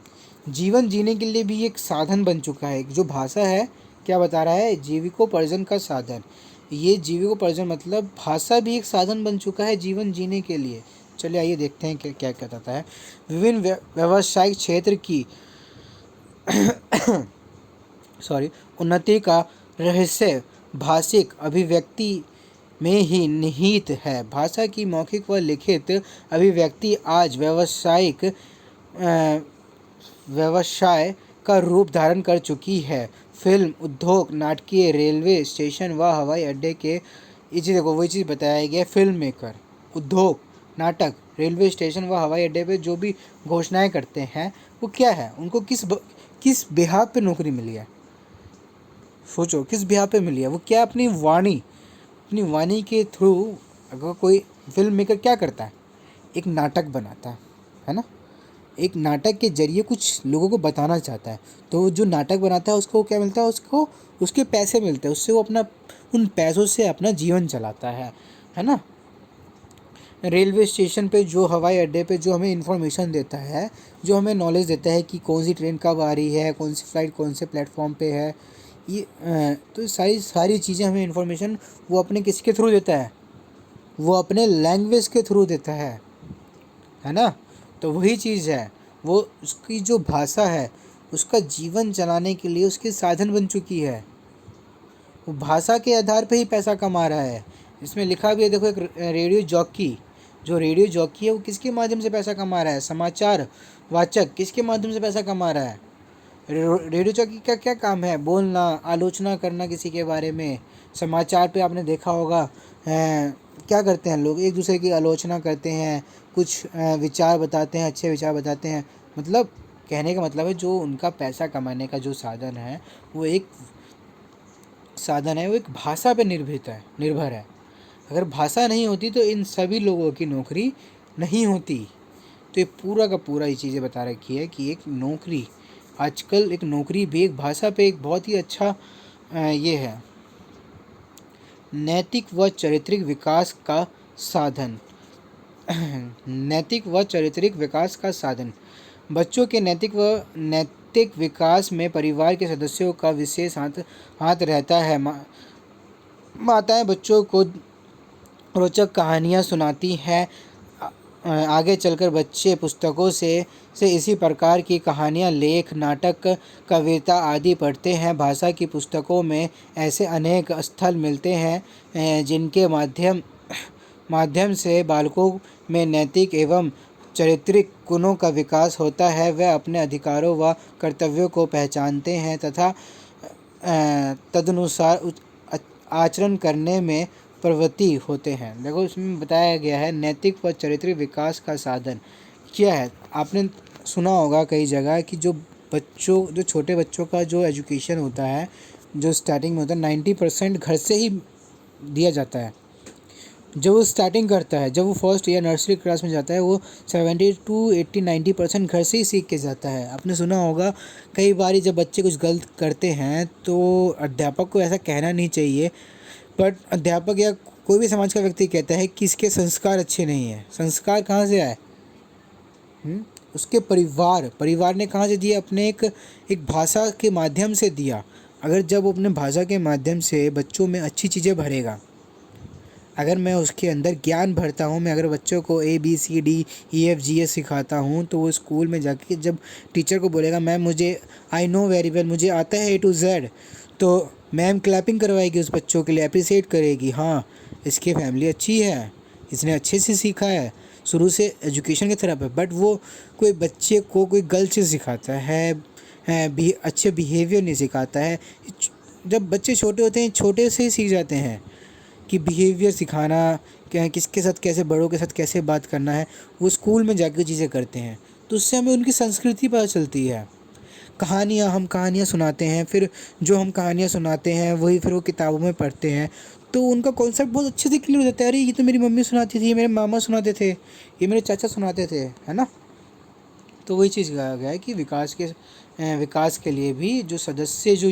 जीवन जीने के लिए भी एक साधन बन चुका है। जो भाषा है क्या बता रहा है, जीविकोपार्जन का साधन। ये जीविकोपार्जन मतलब भाषा भी एक साधन बन चुका है जीवन जीने के लिए। चलिए आइए देखते हैं क्या क्या कहता है। विभिन्न व्यावसायिक क्षेत्र की उन्नति का रहस्य भाषिक अभिव्यक्ति में ही निहित है। भाषा की मौखिक व लिखित अभिव्यक्ति आज व्यवसाय का रूप धारण कर चुकी है। फिल्म उद्योग, नाटकीय, रेलवे स्टेशन व हवाई अड्डे के, ये चीज़ देखो वही चीज़ बताया गया। फिल्म मेकर, उद्योग, नाटक, रेलवे स्टेशन व हवाई अड्डे पे जो भी घोषणाएं करते हैं वो क्या है, उनको किस बिहाफ पे नौकरी मिली है, सोचो किस बिहाफ पे मिली है। वो क्या, अपनी वाणी के थ्रू। अगर कोई फिल्म मेकर क्या करता है, एक नाटक बनाता है ना, एक नाटक के जरिए कुछ लोगों को बताना चाहता है, तो जो नाटक बनाता है उसको क्या मिलता है, उसको उसके पैसे मिलते हैं, उससे वो अपना उन पैसों से अपना जीवन चलाता है ना। रेलवे स्टेशन पे जो, हवाई अड्डे पे जो हमें इन्फॉर्मेशन देता है, जो हमें नॉलेज देता है कि कौन सी ट्रेन कब आ रही है, कौन सी फ्लाइट कौन से प्लेटफॉर्म पे है, ये तो सारी चीज़ें हमें इन्फॉर्मेशन वो अपने किसके थ्रू देता है, वो अपने लैंग्वेज के थ्रू देता है ना। तो वही चीज़ है, वो उसकी जो भाषा है उसका जीवन चलाने के लिए उसके साधन बन चुकी है। वो भाषा के आधार पे ही पैसा कमा रहा है। इसमें लिखा भी है, देखो, एक रेडियो जॉकी, जो रेडियो जॉकी है वो किसके माध्यम से पैसा कमा रहा है, समाचार वाचक किसके माध्यम से पैसा कमा रहा है। रेडियो जॉकी का क्या काम है, बोलना, आलोचना करना किसी के बारे में। समाचार पे आपने देखा होगा क्या करते हैं लोग, एक दूसरे की आलोचना करते हैं, कुछ विचार बताते हैं, अच्छे विचार बताते हैं। मतलब कहने का मतलब है जो उनका पैसा कमाने का जो साधन है वो एक भाषा पे निर्भर है। अगर भाषा नहीं होती तो इन सभी लोगों की नौकरी नहीं होती। तो ये पूरा का पूरा ये चीज़ें बता रखी है कि एक नौकरी, आजकल एक नौकरी भी एक भाषा पे एक बहुत ही अच्छा ये है, नैतिक व चारित्रिक विकास का साधन। नैतिक व चारित्रिक विकास का साधन, बच्चों के नैतिक विकास में परिवार के सदस्यों का विशेष हाथ रहता है। माताएं बच्चों को रोचक कहानियाँ सुनाती हैं। आगे चलकर बच्चे पुस्तकों से इसी प्रकार की कहानियाँ, लेख, नाटक, कविता आदि पढ़ते हैं। भाषा की पुस्तकों में ऐसे अनेक स्थल मिलते हैं जिनके माध्यम से बालकों में नैतिक एवं चारित्रिक गुणों का विकास होता है। वह अपने अधिकारों व कर्तव्यों को पहचानते हैं तथा तदनुसार आचरण करने में प्रवृत्ति होते हैं। देखो इसमें बताया गया है नैतिक व चारित्रिक विकास का साधन क्या है। आपने सुना होगा कई जगह कि जो छोटे बच्चों का जो एजुकेशन होता है, जो स्टार्टिंग में होता है, 90% घर से ही दिया जाता है। जब वो स्टार्टिंग करता है, जब वो फर्स्ट या नर्सरी क्लास में जाता है, वो 70 to 80 90% घर से ही सीख के जाता है। आपने सुना होगा कई बार जब बच्चे कुछ गलत करते हैं तो अध्यापक को ऐसा कहना नहीं चाहिए, बट अध्यापक या कोई भी समाज का व्यक्ति कहता है कि इसके संस्कार अच्छे नहीं हैं। संस्कार कहाँ से आए? उसके परिवार ने कहाँ से दिया? अपने एक भाषा के माध्यम से दिया। अगर जब वो अपने भाषा के माध्यम से बच्चों में अच्छी चीज़ें भरेगा, अगर मैं उसके अंदर ज्ञान भरता हूँ, मैं अगर बच्चों को ABCD EFGH सिखाता हूँ, तो वो स्कूल में जाके जब टीचर को बोलेगा मैम मुझे आई नो वेरी वेल, मुझे आता है A to Z, तो मैम क्लैपिंग करवाएगी उस बच्चों के लिए, अप्रिसिएट करेगी, हाँ इसकी फैमिली अच्छी है, इसने अच्छे से सीखा है, शुरू से एजुकेशन की तरफ है। बट वो कोई बच्चे को कोई गलत चीज़ सिखाता है, अच्छे बिहेवियर नहीं सिखाता है। जब बच्चे छोटे होते हैं, छोटे से ही सीख जाते हैं कि बिहेवियर सिखाना क्या, किसके साथ कैसे, बड़ों के साथ कैसे बात करना है, वो स्कूल में जाकर चीज़ें करते हैं। तो उससे हमें उनकी संस्कृति पता चलती है। कहानियाँ, हम कहानियाँ सुनाते हैं, फिर जो हम कहानियाँ सुनाते हैं वही फिर वो किताबों में पढ़ते हैं, तो उनका कॉन्सेप्ट बहुत अच्छे से क्लियर हो जाता है। अरे ये तो मेरी मम्मी सुनाती थी, ये मेरे मामा सुनाते थे, ये मेरे चाचा सुनाते थे, है ना। तो वही चीज़ कहा गया है कि विकास के लिए भी जो सदस्य, जो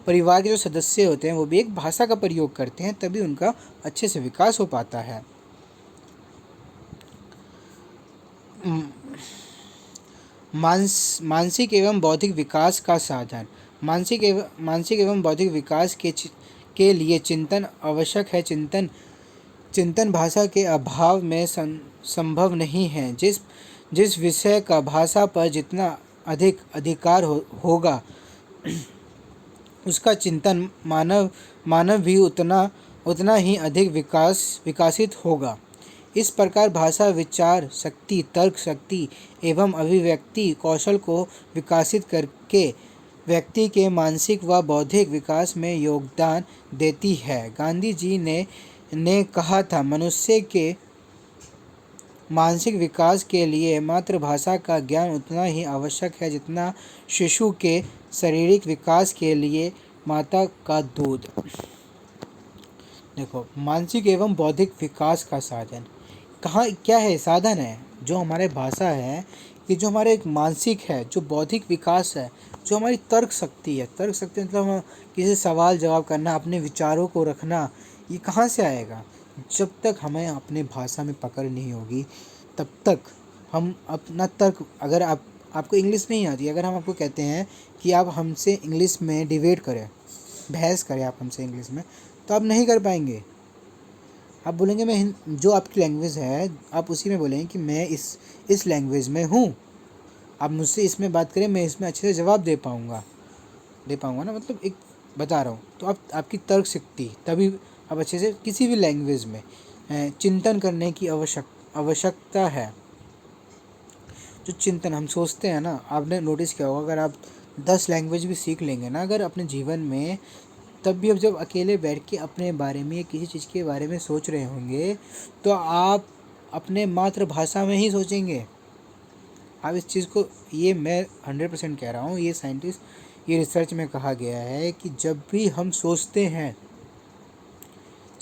परिवार के जो सदस्य होते हैं वो भी एक भाषा का प्रयोग करते हैं, तभी उनका अच्छे से विकास हो पाता है। मानसिक एवं बौद्धिक विकास का साधन। मानसिक एवं बौद्धिक विकास के लिए चिंतन आवश्यक है। चिंतन भाषा के अभाव में संभव नहीं है। जिस विषय का भाषा पर जितना अधिक अधिकार होगा, उसका चिंतन मानव भी उतना ही अधिक विकासित होगा। इस प्रकार भाषा विचार शक्ति, तर्क शक्ति एवं अभिव्यक्ति कौशल को विकसित करके व्यक्ति के मानसिक व बौद्धिक विकास में योगदान देती है। गांधी जी ने कहा था, मनुष्य के मानसिक विकास के लिए मातृभाषा का ज्ञान उतना ही आवश्यक है जितना शिशु के शारीरिक विकास के लिए माता का दूध। देखो, मानसिक एवं बौद्धिक विकास का साधन कहाँ क्या है? साधन है जो हमारे भाषा है, कि जो हमारे एक मानसिक है, जो बौद्धिक विकास है, जो हमारी तर्क शक्ति है। तर्क शक्ति मतलब हम किसी सवाल जवाब करना, अपने विचारों को रखना, ये कहाँ से आएगा? जब तक हमें अपने भाषा में पकड़ नहीं होगी तब तक हम अपना तर्क, अगर आपको इंग्लिश नहीं आती, अगर हम आपको कहते हैं कि आप हमसे इंग्लिश में डिबेट करें, बहस करें आप हमसे इंग्लिश में, तो आप नहीं कर पाएंगे। आप बोलेंगे मैं जो आपकी लैंग्वेज है आप उसी में बोलेंगे कि मैं इस लैंग्वेज में हूँ, आप मुझसे इसमें बात करें, मैं इसमें अच्छे से जवाब दे पाऊँगा ना, मतलब एक बता रहा हूँ। तो आपकी तर्क शक्ति, तभी आप अच्छे से किसी भी लैंग्वेज में चिंतन करने की आवश्यकता है। जो चिंतन हम सोचते हैं ना, आपने नोटिस किया होगा, अगर आप 10 लैंग्वेज भी सीख लेंगे ना अगर अपने जीवन में, तब भी अब जब अकेले बैठ के अपने बारे में, किसी चीज़ के बारे में सोच रहे होंगे, तो आप अपने मातृभाषा में ही सोचेंगे। आप इस चीज़ को, ये मैं 100% कह रहा हूँ, ये रिसर्च में कहा गया है कि जब भी हम सोचते हैं,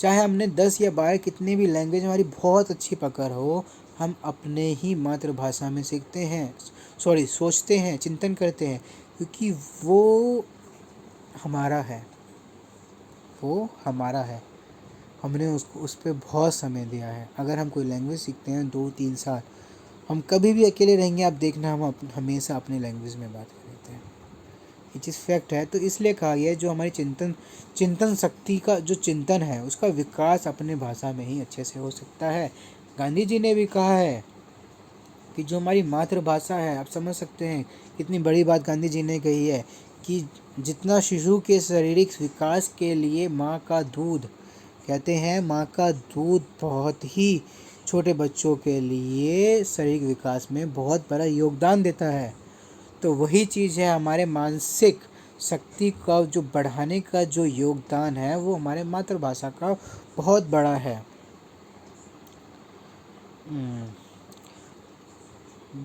चाहे हमने 10 या 12 कितनी भी लैंग्वेज हमारी बहुत अच्छी पकड़ हो, हम अपने ही मातृभाषा में सोचते हैं, चिंतन करते हैं, क्योंकि वो हमारा है, हमने उसको उस पर बहुत समय दिया है। अगर हम कोई लैंग्वेज सीखते हैं 2-3 साल, हम कभी भी अकेले रहेंगे, आप देखना हम हमेशा अपनी लैंग्वेज में बात करते हैं। ये चीज़ फैक्ट है। तो इसलिए कहा गया है जो हमारी चिंतन शक्ति का जो चिंतन है, उसका विकास अपने भाषा में ही अच्छे से हो सकता है। गांधी जी ने भी कहा है कि जो हमारी मातृभाषा है, आप समझ सकते हैं कितनी बड़ी बात गांधी जी ने कही है कि जितना शिशु के शारीरिक विकास के लिए माँ का दूध, कहते हैं माँ का दूध बहुत ही छोटे बच्चों के लिए शारीरिक विकास में बहुत बड़ा योगदान देता है। तो वही चीज़ है, हमारे मानसिक शक्ति का जो बढ़ाने का जो योगदान है वो हमारे मातृभाषा का बहुत बड़ा है।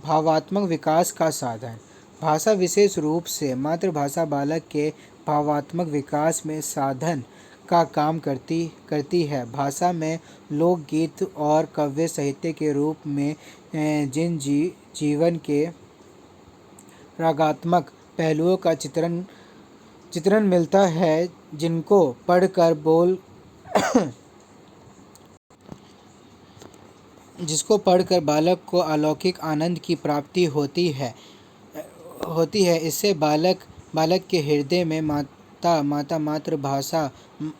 भावात्मक विकास का साधन। भाषा विशेष रूप से मातृभाषा बालक के भावात्मक विकास में साधन का काम करती है। भाषा में लोकगीत और काव्य साहित्य के रूप में जिन जीवन के रागात्मक पहलुओं का चित्रण मिलता है, जिनको पढ़कर बालक को अलौकिक आनंद की प्राप्ति होती है। इससे बालक के हृदय में मातृभाषा,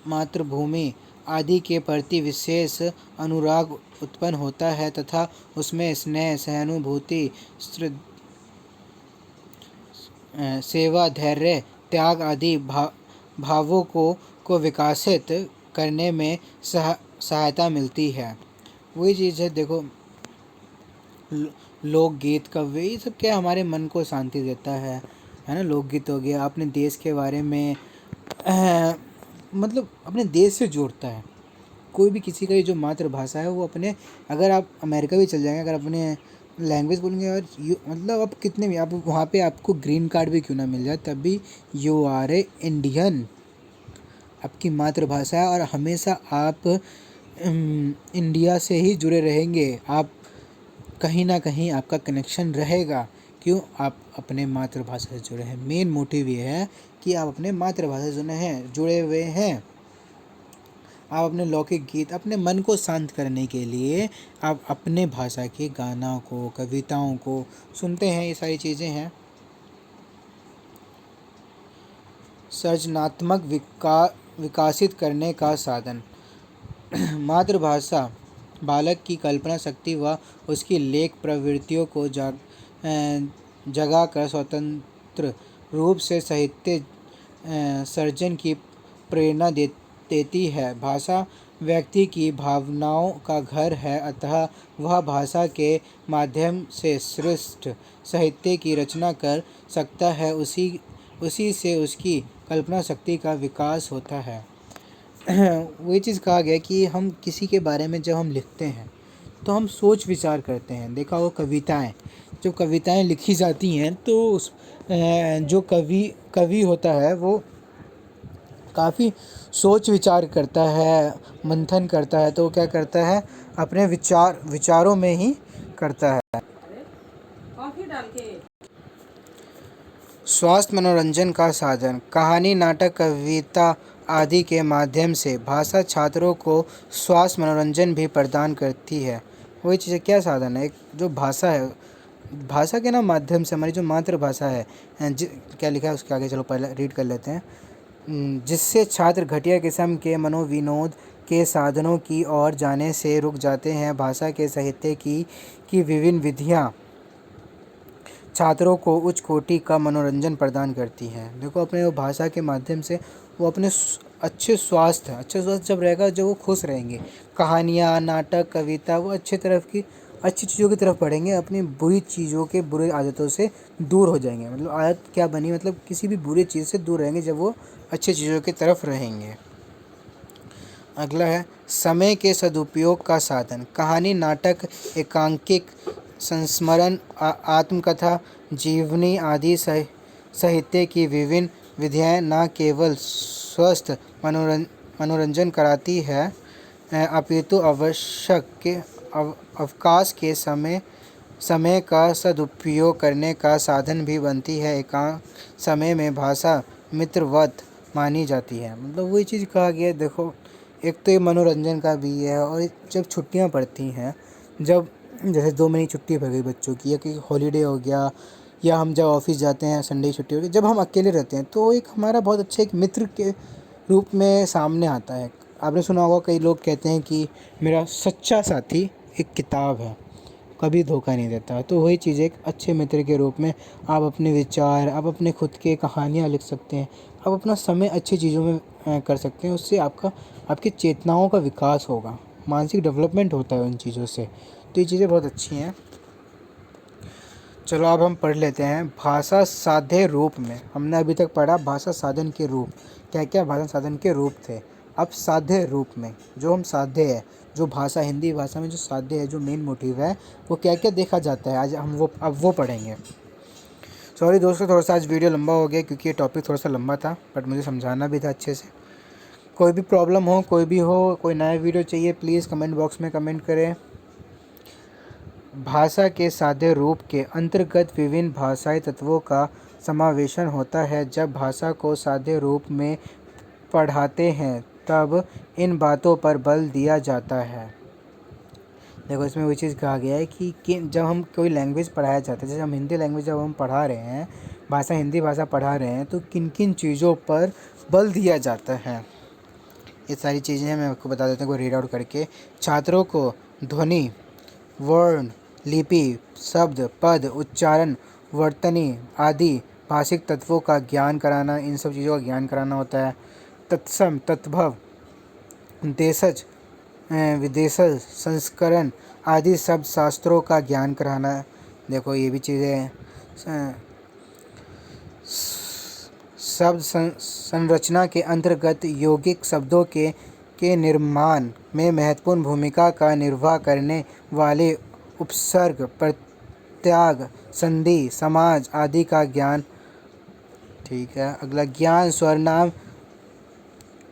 मातृभूमि आदि के प्रति विशेष अनुराग उत्पन्न होता है तथा उसमें स्नेह, सहानुभूति, सेवा, धैर्य, त्याग आदि भावों को विकसित करने में सहायता मिलती है। वही चीज़ है, देखो लोकगीत, काव्य, ये सब क्या हमारे मन को शांति देता है ना। लोकगीत हो गया, अपने देश के बारे में मतलब अपने देश से जोड़ता है। कोई भी किसी का जो मातृभाषा है वो अपने, अगर आप अमेरिका भी चल जाएंगे, अगर अपने लैंग्वेज बोलेंगे और यू मतलब आप कितने भी आप वहाँ पे आपको ग्रीन कार्ड भी क्यों ना मिल जाए तब भी यू आर ए इंडियन, आपकी मातृभाषा है और हमेशा आप इंडिया से ही जुड़े रहेंगे। आप कहीं ना कहीं आपका कनेक्शन रहेगा। क्यों? आप अपने मातृभाषा से जुड़े हैं। मेन मोटिव ये है कि आप अपने मातृभाषा से जुड़े हुए हैं। आप अपने लौकिक गीत, अपने मन को शांत करने के लिए आप अपने भाषा के गानों को, कविताओं को सुनते हैं। ये सारी चीज़ें हैं। सृजनात्मक विकासित करने का साधन। मातृभाषा बालक की कल्पना शक्ति व उसकी लेख प्रवृत्तियों को जगा कर स्वतंत्र रूप से साहित्य सर्जन की प्रेरणा देती है। भाषा व्यक्ति की भावनाओं का घर है, अतः वह भाषा के माध्यम से श्रेष्ठ साहित्य की रचना कर सकता है। उसी से उसकी कल्पना शक्ति का विकास होता है। वही चीज़ कहा गया कि हम किसी के बारे में जब हम लिखते हैं तो हम सोच विचार करते हैं। देखा वो कविताएं, जब कविताएं लिखी जाती हैं तो उस जो कवि होता है वो काफ़ी सोच विचार करता है, मंथन करता है। तो वो क्या करता है, अपने विचारों में ही करता है। स्वास्थ्य मनोरंजन का साधन। कहानी, नाटक, कविता आदि के माध्यम से भाषा छात्रों को स्वास्थ्य मनोरंजन भी प्रदान करती है। वही चीज़ क्या साधन है, एक जो भाषा है, भाषा के ना माध्यम से हमारी जो मातृभाषा है, क्या लिखा है उसके आगे, चलो पहले रीड कर लेते हैं। जिससे छात्र घटिया किस्म के मनोविनोद के साधनों की ओर जाने से रुक जाते हैं। भाषा के साहित्य की विभिन्न विधियाँ छात्रों को उच्च कोटि का मनोरंजन प्रदान करती हैं। देखो अपने वो भाषा के माध्यम से वो अपने अच्छे स्वास्थ्य जब रहेगा, जब वो खुश रहेंगे, कहानियाँ, नाटक, कविता वो अच्छी चीज़ों की तरफ बढ़ेंगे, अपनी बुरी चीज़ों के बुरी आदतों से दूर हो जाएंगे। मतलब आदत क्या बनी, मतलब किसी भी बुरी चीज़ से दूर रहेंगे जब वो अच्छी चीज़ों की तरफ रहेंगे। अगला है समय के सदुपयोग का साधन। कहानी, नाटक, एकांकिक, संस्मरण, आत्मकथा, जीवनी आदि साहित्य की विभिन्न विधियाँ न केवल स्वस्थ मनोरंजन कराती है, अपितु आवश्यक के अवकाश के समय का सदुपयोग करने का साधन भी बनती है। एकांत समय में भाषा मित्रवत मानी जाती है। मतलब वही चीज़ कहा गया है। देखो एक तो ये मनोरंजन का भी है, और जब छुट्टियां पड़ती हैं, जब जैसे 2 महीने छुट्टी पड़ गई बच्चों की, या कि हॉलीडे हो गया, या हम जब ऑफिस जाते हैं, संडे की छुट्टी हो गई, जब हम अकेले रहते हैं तो एक हमारा बहुत अच्छा एक मित्र के रूप में सामने आता है। आपने सुना होगा, कई लोग कहते हैं कि मेरा सच्चा साथी एक किताब है, कभी धोखा नहीं देता। तो वही चीज़ एक अच्छे मित्र के रूप में आप अपने विचार, आप अपने खुद के कहानियाँ लिख सकते हैं, आप अपना समय अच्छी चीज़ों में कर सकते हैं। उससे आपकी चेतनाओं का विकास होगा, मानसिक डेवलपमेंट होता है उन चीज़ों से। तो ये चीज़ें बहुत अच्छी हैं। चलो अब हम पढ़ लेते हैं भाषा साध्य रूप में। हमने अभी तक पढ़ा भाषा साधन के रूप, क्या क्या भाषा साधन के रूप थे। अब साध्य रूप में जो हम साध्य है, जो भाषा, हिंदी भाषा में जो साध्य है, जो मेन मोटिव है, वो क्या क्या देखा जाता है, आज हम वो पढ़ेंगे। सॉरी दोस्तों, थोड़ा सा आज वीडियो लंबा हो गया क्योंकि ये टॉपिक थोड़ा सा लंबा था, बट मुझे समझाना भी था अच्छे से। कोई भी प्रॉब्लम हो, कोई नया वीडियो चाहिए, प्लीज़ कमेंट बॉक्स में कमेंट करें। भाषा के साध्य रूप के अंतर्गत विभिन्न भाषाई तत्वों का समावेशन होता है। जब भाषा को साध्य रूप में पढ़ाते हैं तब इन बातों पर बल दिया जाता है। देखो इसमें वही चीज़ कहा गया है कि जब हम कोई लैंग्वेज पढ़ाया जाता है, जैसे हम हिंदी लैंग्वेज जब हम पढ़ा रहे हैं, भाषा हिंदी भाषा पढ़ा रहे हैं, तो किन किन चीज़ों पर बल दिया जाता है, ये सारी चीज़ें हैं। मैं आपको बता देता हूँ, कोई रीड आउट करके। छात्रों को ध्वनि, वर्ण, लिपि, शब्द, पद, उच्चारण, वर्तनी आदि भाषिक तत्वों का ज्ञान कराना, इन सब चीज़ों का ज्ञान कराना होता है। तत्सम, तद्भव, देशज, विदेशज, संस्करण आदि शब्द शास्त्रों का ज्ञान कराना। देखो ये भी चीज़ें हैं। शब्द संरचना के अंतर्गत यौगिक शब्दों के निर्माण में महत्वपूर्ण भूमिका का निर्वाह करने वाले उपसर्ग, त्याग, संधि, समाज आदि का ज्ञान। ठीक है, अगला ज्ञान सर्वनाम,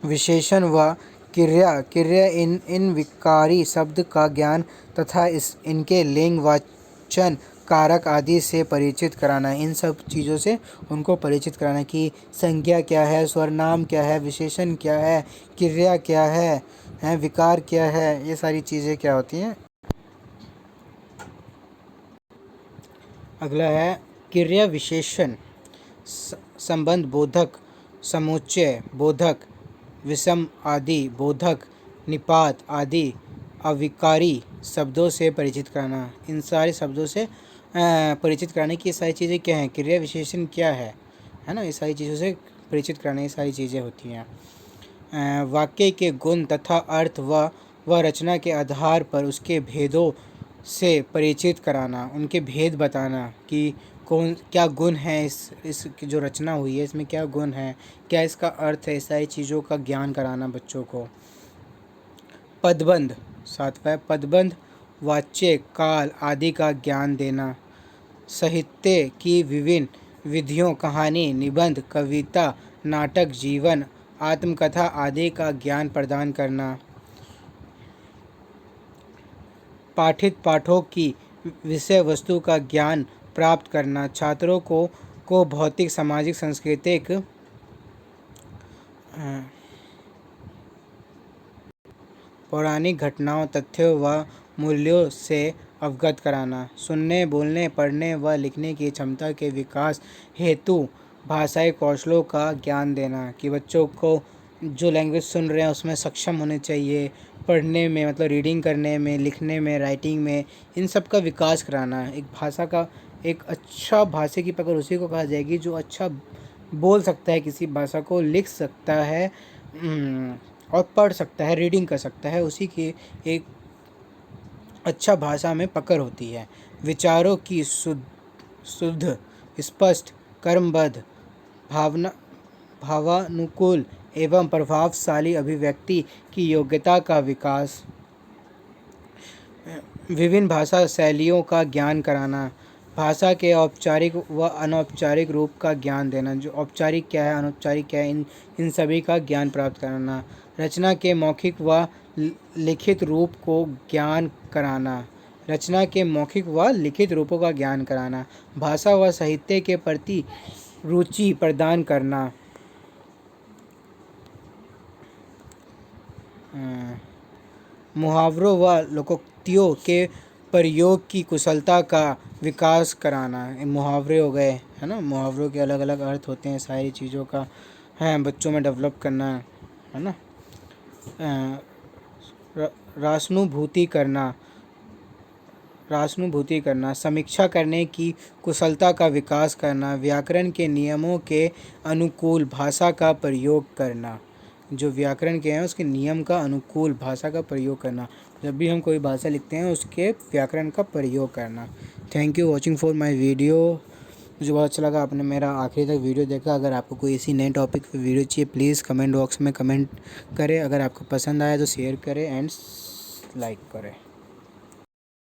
विशेषण व क्रिया क्रिया इन विकारी शब्द का ज्ञान तथा इनके लिंग, वाचन, कारक आदि से परिचित कराना। इन सब चीज़ों से उनको परिचित कराना कि संज्ञा क्या है, सर्वनाम क्या है, विशेषण क्या है, क्रिया क्या है, विकार क्या है, ये सारी चीज़ें क्या होती हैं। अगला है क्रिया विशेषण, संबंध बोधक, समुच्चय बोधक, विषम आदि बोधक, निपात आदि अविकारी शब्दों से परिचित कराना। इन सारे शब्दों से परिचित कराने की ये सारी चीज़ें क्या हैं, क्रिया विशेषण क्या है ना, ये सारी चीज़ों से परिचित कराने ये सारी चीज़ें होती हैं। वाक्य के गुण तथा अर्थ व रचना के आधार पर उसके भेदों से परिचित कराना, उनके भेद बताना कि कौन क्या गुण है, इस जो रचना हुई है इसमें क्या गुण है, क्या इसका अर्थ है, इस सारी चीज़ों का ज्ञान कराना बच्चों को। पदबंध, सातवां पदबंध, वाच्य, काल आदि का ज्ञान देना। साहित्य की विभिन्न विधियों, कहानी, निबंध, कविता, नाटक, जीवन, आत्मकथा आदि का ज्ञान प्रदान करना। पाठित पाठों की विषय वस्तु का ज्ञान प्राप्त करना। छात्रों को भौतिक, सामाजिक, सांस्कृतिक पौराणिक घटनाओं, तथ्यों व मूल्यों से अवगत कराना। सुनने, बोलने, पढ़ने व लिखने की क्षमता के विकास हेतु भाषाई कौशलों का ज्ञान देना कि बच्चों को जो लैंग्वेज सुन रहे हैं उसमें सक्षम होने चाहिए, पढ़ने में मतलब रीडिंग करने में, लिखने में, राइटिंग में, इन सब का विकास कराना। एक भाषा का एक अच्छा भाषा की पकड़ उसी को कहा जाएगी जो अच्छा बोल सकता है, किसी भाषा को लिख सकता है और पढ़ सकता है, रीडिंग कर सकता है, उसी की एक अच्छा भाषा में पकड़ होती है। विचारों की शुद्ध, स्पष्ट, कर्मबद्ध, भावानुकूल एवं प्रभावशाली अभिव्यक्ति की योग्यता का विकास। विभिन्न भाषा शैलियों का ज्ञान कराना। भाषा के औपचारिक व अनौपचारिक रूप का ज्ञान देना, जो औपचारिक क्या है, अनौपचारिक क्या है, इन सभी का ज्ञान प्राप्त कराना। रचना के मौखिक व लिखित रूप को ज्ञान कराना। रचना के मौखिक व लिखित रूपों का ज्ञान कराना। भाषा व साहित्य के प्रति रुचि प्रदान करना। मुहावरों व लोकोक्तियों के प्रयोग की कुशलता का विकास कराना। मुहावरे हो गए, है ना, मुहावरों के अलग अलग अर्थ होते हैं, सारी चीज़ों का बच्चों में डेवलप करना, है ना। रासनुभूति करना, समीक्षा करने की कुशलता का विकास करना। व्याकरण के नियमों के अनुकूल भाषा का प्रयोग करना। जो व्याकरण के हैं उसके नियम का अनुकूल भाषा का प्रयोग करना। जब भी हम कोई भाषा लिखते हैं उसके व्याकरण का प्रयोग करना। Thank you watching for my video. मुझे बहुत अच्छा लगा आपने मेरा आखिरी तक वीडियो देखा। अगर आपको कोई इसी नए टॉपिक पे वीडियो चाहिए प्लीज़ कमेंट बॉक्स में कमेंट करें। अगर आपको पसंद आया तो शेयर करें एंड लाइक करें।